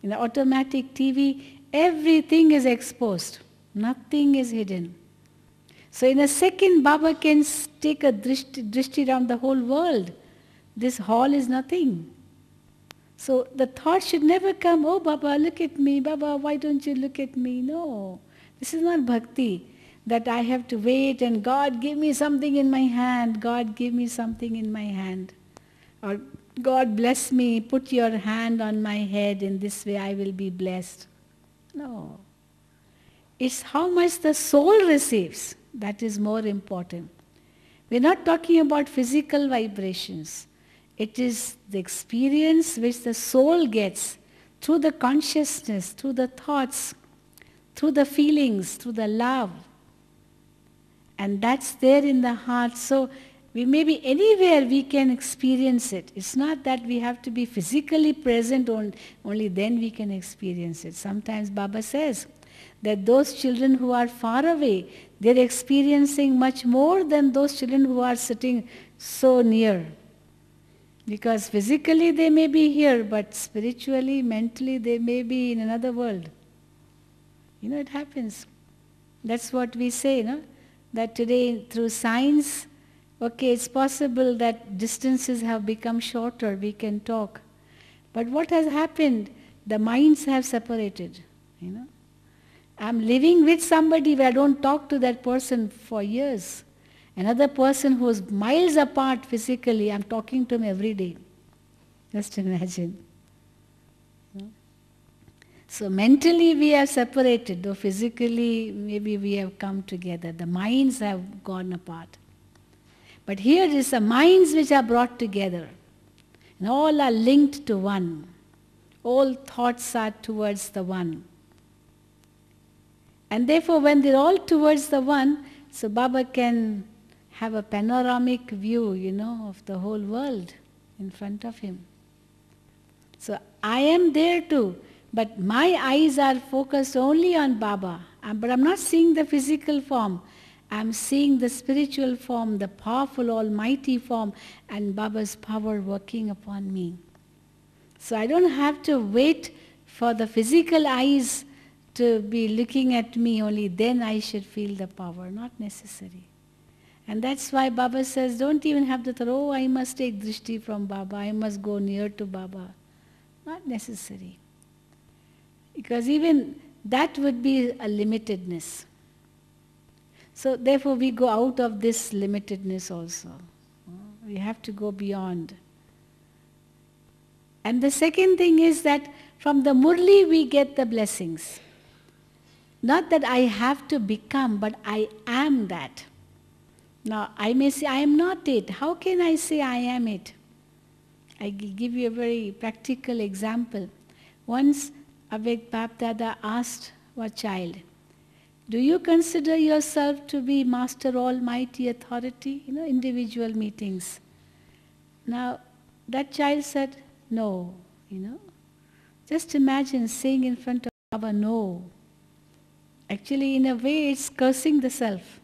In the automatic TV, everything is exposed. Nothing is hidden. So in a second, Baba can take a drishti around the whole world. This hall is nothing. So the thought should never come, oh Baba, look at me. Baba, why don't you look at me? No. This is not bhakti. That I have to wait and God give me something in my hand. God give me something in my hand. Or God bless me, put your hand on my head, in this way I will be blessed. No. It's how much the soul receives. That is more important. We're not talking about physical vibrations. It is the experience which the soul gets through the consciousness, through the thoughts, through the feelings, through the love. And that's there in the heart. So we may be anywhere we can experience it. It's not that we have to be physically present, only then we can experience it. Sometimes Baba says that those children who are far away, they're experiencing much more than those children who are sitting so near. Because physically they may be here, but spiritually, mentally, they may be in another world. It happens. That's what we say, that today through science, okay, it's possible that distances have become shorter, we can talk. But what has happened? The minds have separated, I'm living with somebody where I don't talk to that person for years. Another person who is miles apart physically, I'm talking to him every day. Just imagine. So mentally we are separated, though physically maybe we have come together. The minds have gone apart. But here is the minds which are brought together. And all are linked to one. All thoughts are towards the one. And therefore when they're all towards the one, So Baba can have a panoramic view, of the whole world in front of him. So I am there too, but my eyes are focused only on Baba. But I'm not seeing the physical form. I'm seeing the spiritual form, the powerful, almighty form, and Baba's power working upon me. So I don't have to wait for the physical eyes to be looking at me, only then I should feel the power. Not necessary. And that's why Baba says, don't even have the thought, oh, I must take drishti from Baba, I must go near to Baba. Not necessary. Because even that would be a limitedness. So therefore we go out of this limitedness also. We have to go beyond. And the second thing is that from the Murli we get the blessings. Not that I have to become, but I am that. Now I may say I am not it. How can I say I am it? I give you a very practical example. Once Bapdada asked a child, do you consider yourself to be Master Almighty Authority? Individual meetings. Now that child said, no, Just imagine saying in front of Baba, no. Actually, in a way, it's cursing the self,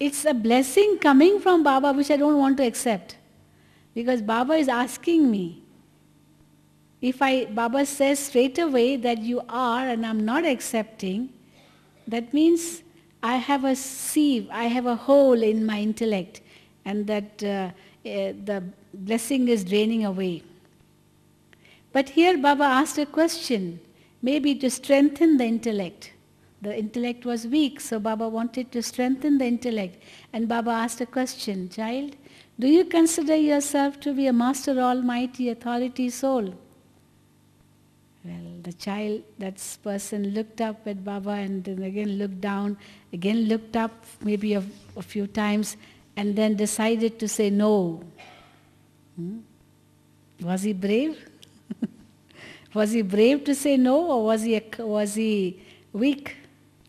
It's a blessing coming from Baba which I don't want to accept. Because Baba is asking me. If Baba says straight away that you are and I'm not accepting, that means I have a sieve, I have a hole in my intellect, and that the blessing is draining away. But here Baba asked a question, maybe to strengthen the intellect. The intellect was weak, so Baba wanted to strengthen the intellect. And Baba asked a question, child, do you consider yourself to be a Master Almighty Authority soul? Well, the child, that person looked up at Baba and then again looked down, again looked up maybe a few times, and then decided to say no. Was he brave? Was he brave to say no, or was he weak?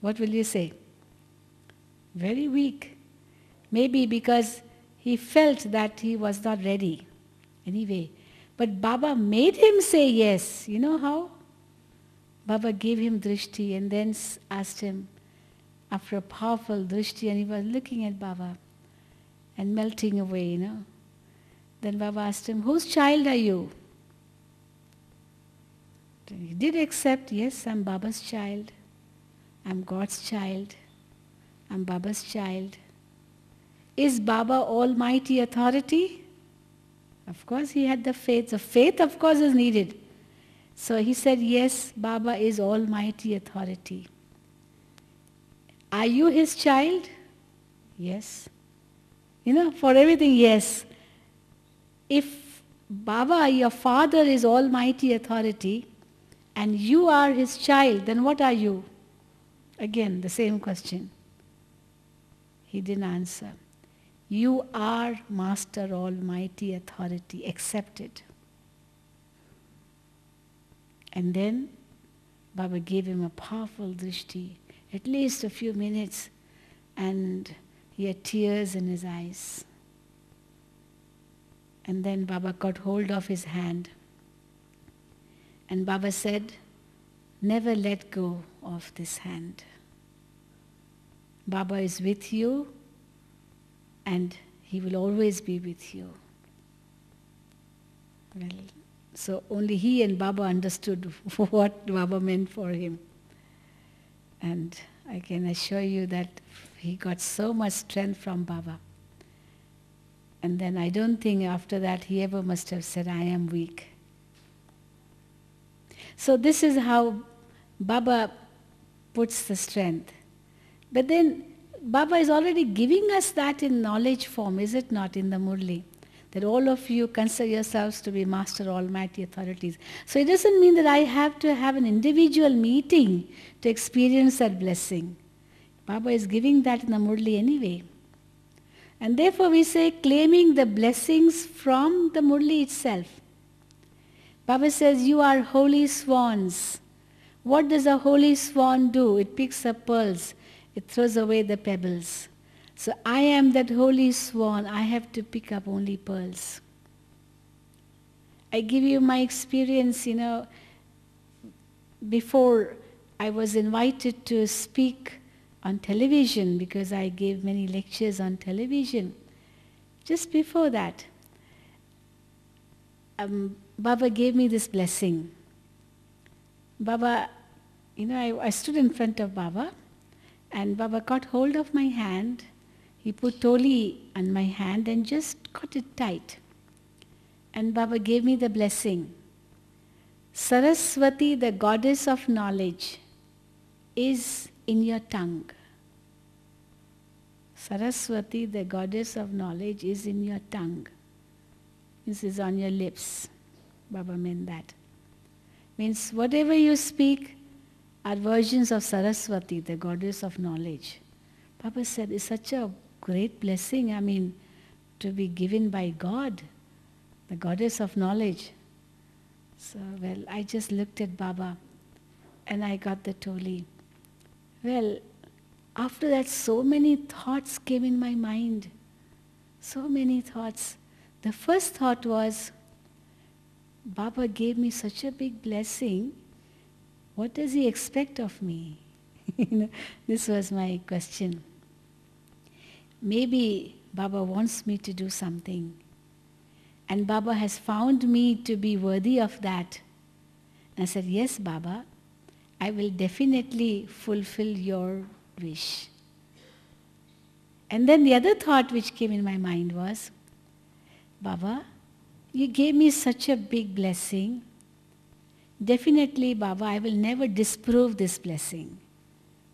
What will you say? Very weak. Maybe because he felt that he was not ready anyway. But Baba made him say yes. You know how? Baba gave him drishti and then asked him, after a powerful drishti, and he was looking at Baba and melting away, Then Baba asked him, whose child are you? He did accept, yes, I'm Baba's child. I'm God's child. I'm Baba's child. Is Baba Almighty Authority? Of course he had the faith. So faith of course is needed. So he said, yes, Baba is Almighty Authority. Are you his child? Yes. For everything, yes. If Baba, your father, is Almighty Authority and you are his child, then what are you? Again, the same question. He didn't answer. You are Master Almighty Authority. Accept it. And then Baba gave him a powerful drishti, at least a few minutes, and he had tears in his eyes. And then Baba got hold of his hand. And Baba said, never let go of this hand. Baba is with you and he will always be with you. Well, so only he and Baba understood what Baba meant for him. And I can assure you that he got so much strength from Baba. And then I don't think after that he ever must have said, I am weak. So this is how Baba puts the strength. But then Baba is already giving us that in knowledge form, is it not, in the Murli? That all of you consider yourselves to be Master Almighty Authorities. So it doesn't mean that I have to have an individual meeting to experience that blessing. Baba is giving that in the Murli anyway. And therefore we say claiming the blessings from the Murli itself. Baba says, you are holy swans. What does a holy swan do? It picks up pearls. it throws away the pebbles. So I am that holy swan, I have to pick up only pearls. I give you my experience, before I was invited to speak on television, because I gave many lectures on television. Just before that, Baba gave me this blessing. Baba, I stood in front of Baba, and Baba caught hold of my hand. He put toli on my hand and just caught it tight. And Baba gave me the blessing. Saraswati, the goddess of knowledge, is in your tongue. Saraswati, the goddess of knowledge, is in your tongue. This is on your lips. Baba meant that. Means whatever you speak are versions of Saraswati, the goddess of knowledge. Baba said, it's such a great blessing, to be given by God, the goddess of knowledge. So, I just looked at Baba and I got the toli. After that, so many thoughts came in my mind. So many thoughts. The first thought was, Baba gave me such a big blessing. What does he expect of me? This was my question. Maybe Baba wants me to do something. And Baba has found me to be worthy of that. And I said, yes, Baba, I will definitely fulfill your wish. And then the other thought which came in my mind was, Baba, you gave me such a big blessing. Definitely, Baba, I will never disprove this blessing.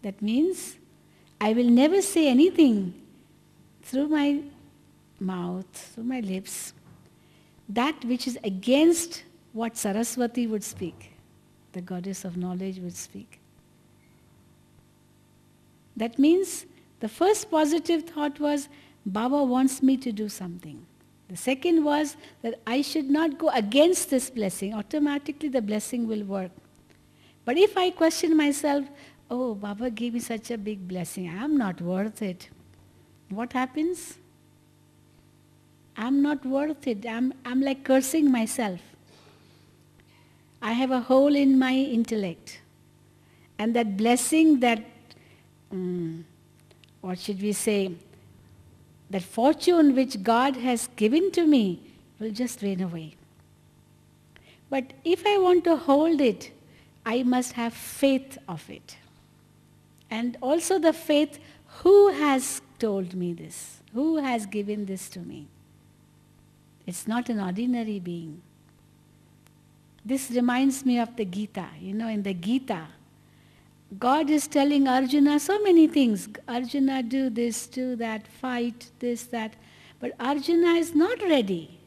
That means I will never say anything through my mouth, through my lips, that which is against what Saraswati would speak, the goddess of knowledge would speak. That means the first positive thought was, Baba wants me to do something. The second was that I should not go against this blessing. Automatically the blessing will work. But if I question myself, oh, Baba gave me such a big blessing, I am not worth it. What happens? I'm not worth it. I'm like cursing myself. I have a hole in my intellect. And that blessing, that, what should we say, that fortune which God has given to me will just rain away. But if I want to hold it, I must have faith of it. And also the faith, who has told me this? Who has given this to me? It's not an ordinary being. This reminds me of the Gita. In the Gita, God is telling Arjuna so many things. Arjuna, do this, do that, fight, this, that. But Arjuna is not ready.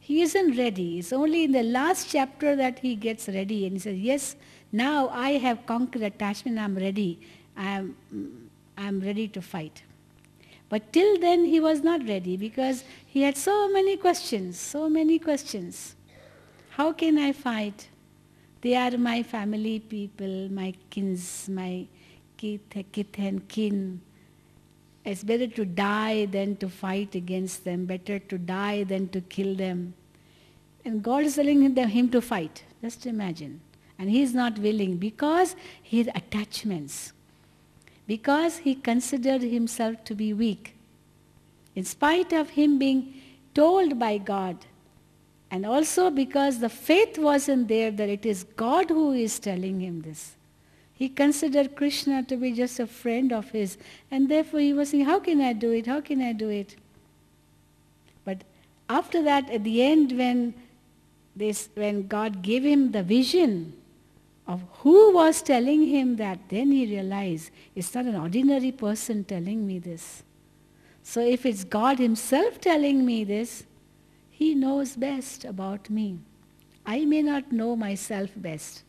He isn't ready. It's only in the last chapter that he gets ready. And he says, yes, now I have conquered attachment, I'm ready. I'm ready to fight. But till then he was not ready because he had so many questions, so many questions. How can I fight? They are my family people, my kins, my kith and kin. It's better to die than to fight against them, better to die than to kill them. And God is telling him to fight, just imagine. And he is not willing because he had attachments. Because he considered himself to be weak. In spite of him being told by God, and also because the faith wasn't there that it is God who is telling him this. He considered Krishna to be just a friend of his, and therefore he was saying, how can I do it? How can I do it? But after that, at the end, when God gave him the vision of who was telling him that, then he realized, it's not an ordinary person telling me this. So if it's God himself telling me this, he knows best about me. I may not know myself best,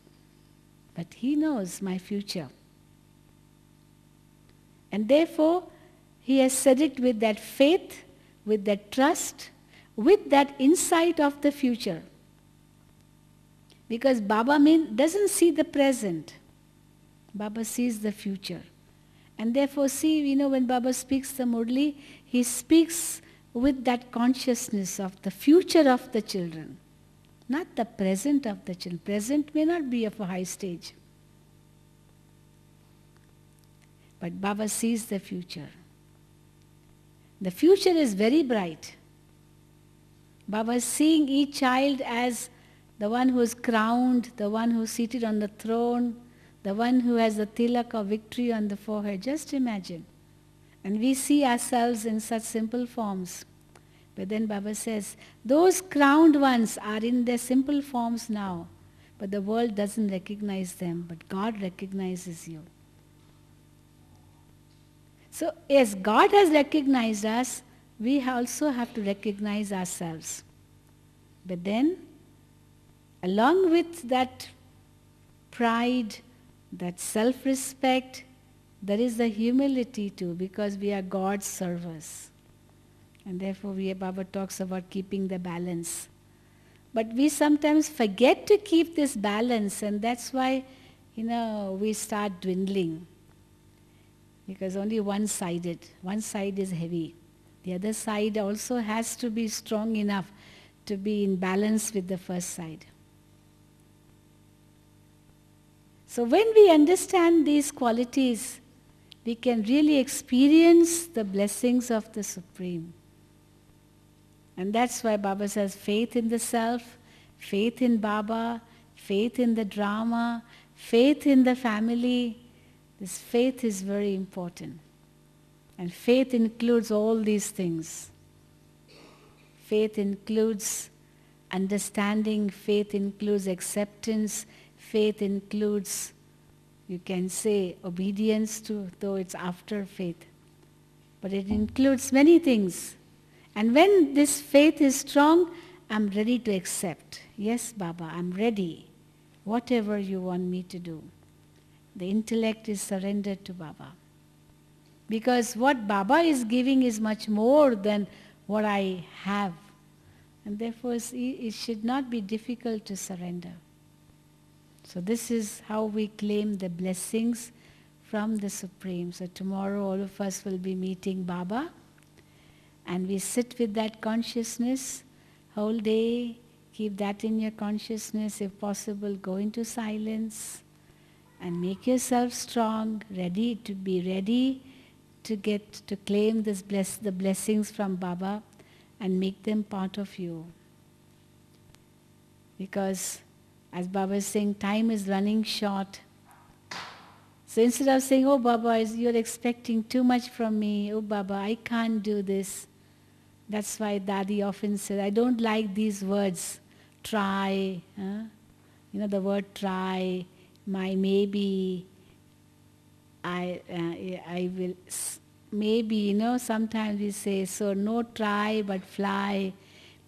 but he knows my future. And therefore, he has said it with that faith, with that trust, with that insight of the future. Because Baba doesn't see the present. Baba sees the future. And therefore, see, when Baba speaks the Murli, he speaks with that consciousness of the future of the children, not the present of the children. Present may not be of a high stage. But Baba sees the future. The future is very bright. Baba is seeing each child as the one who is crowned, the one who is seated on the throne, the one who has the tilak of victory on the forehead. Just imagine. And we see ourselves in such simple forms. But then Baba says, those crowned ones are in their simple forms now, but the world doesn't recognize them, but God recognizes you. So, as God has recognized us, we also have to recognize ourselves. But then, along with that pride, that self-respect, there is the humility too, because we are God's servers. And therefore, Baba talks about keeping the balance. But we sometimes forget to keep this balance, and that's why, we start dwindling. Because only one-sided. One side is heavy. The other side also has to be strong enough to be in balance with the first side. So when we understand these qualities, we can really experience the blessings of the Supreme. And that's why Baba says faith in the self, faith in Baba, faith in the drama, faith in the family. This faith is very important. And faith includes all these things. Faith includes understanding, faith includes acceptance, faith includes, you can say, obedience too, though it's after faith. But it includes many things. And when this faith is strong, I'm ready to accept. Yes, Baba, I'm ready. Whatever you want me to do. The intellect is surrendered to Baba. Because what Baba is giving is much more than what I have. And therefore, it should not be difficult to surrender. So this is how we claim the blessings from the Supreme. So tomorrow all of us will be meeting Baba. And we sit with that consciousness whole day. Keep that in your consciousness. If possible, go into silence. And make yourself strong, ready to claim the blessings from Baba and make them part of you. Because, as Baba is saying, time is running short. So instead of saying, oh Baba, you're expecting too much from me, oh Baba, I can't do this. That's why Dadi often says, I don't like these words, try. The word try, my maybe, I will, maybe, sometimes we say, so no try but fly.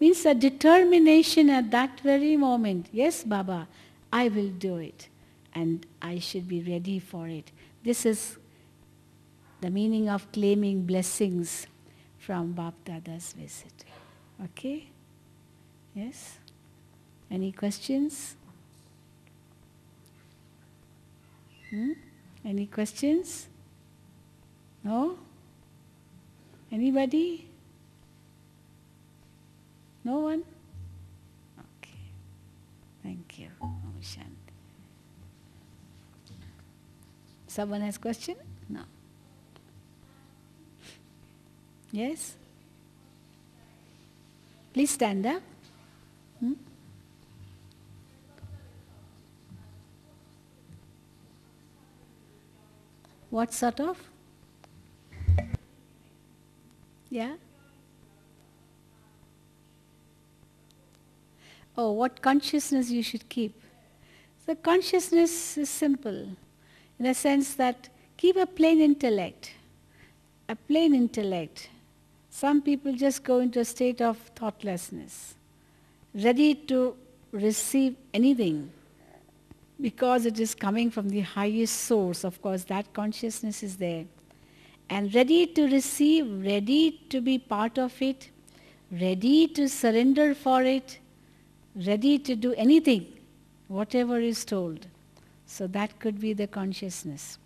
Means a determination at that very moment. Yes, Baba, I will do it. And I should be ready for it. This is the meaning of claiming blessings from Bapdada's visit. Okay? Yes? Any questions? Any questions? No? Anybody? No one? Okay. Thank you. Om Shanti. Someone has question? No. Yes? Please stand up. What sort of? Yeah? Oh, what consciousness you should keep? The consciousness is simple, in the sense that keep a plain intellect. A plain intellect. Some people just go into a state of thoughtlessness, ready to receive anything, because it is coming from the highest source. Of course, that consciousness is there. And ready to receive, ready to be part of it, ready to surrender for it, ready to do anything, whatever is told. So that could be the consciousness.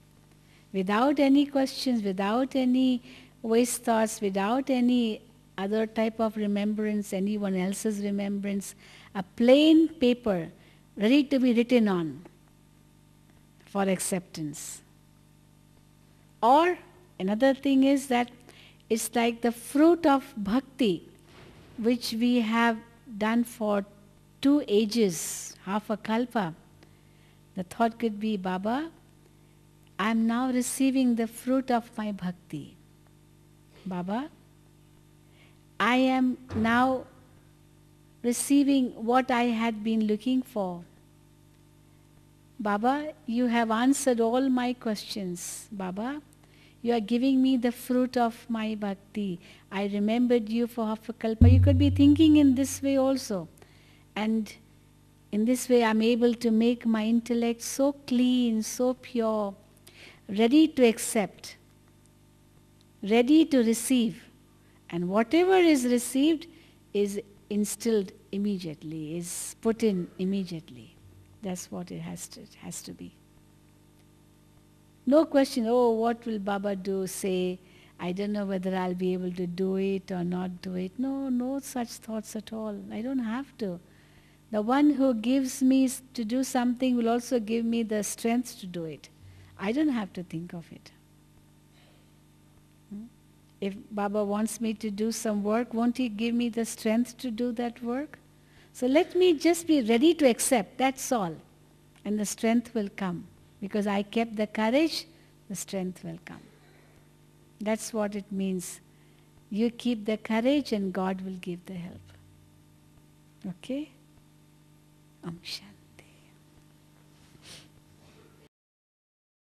without any questions, without any waste thoughts, without any other type of remembrance, anyone else's remembrance, a plain paper ready to be written on for acceptance. Or another thing is that it's like the fruit of bhakti which we have done for 2 ages, half a kalpa. The thought could be, Baba, I am now receiving the fruit of my bhakti. Baba, I am now receiving what I had been looking for. Baba, you have answered all my questions. Baba, you are giving me the fruit of my bhakti. I remembered you for half a kalpa. You could be thinking in this way also. And in this way I am able to make my intellect so clean, so pure, ready to accept, ready to receive. And whatever is received is instilled immediately, is put in immediately. That's what it has to be. No question, oh, what will Baba do, say, I don't know whether I'll be able to do it or not do it. No, no such thoughts at all. I don't have to. The one who gives me to do something will also give me the strength to do it. I don't have to think of it. If Baba wants me to do some work, won't he give me the strength to do that work? So let me just be ready to accept, that's all. And the strength will come. Because I kept the courage, the strength will come. That's what it means. You keep the courage and God will give the help. Okay? Om Shanti.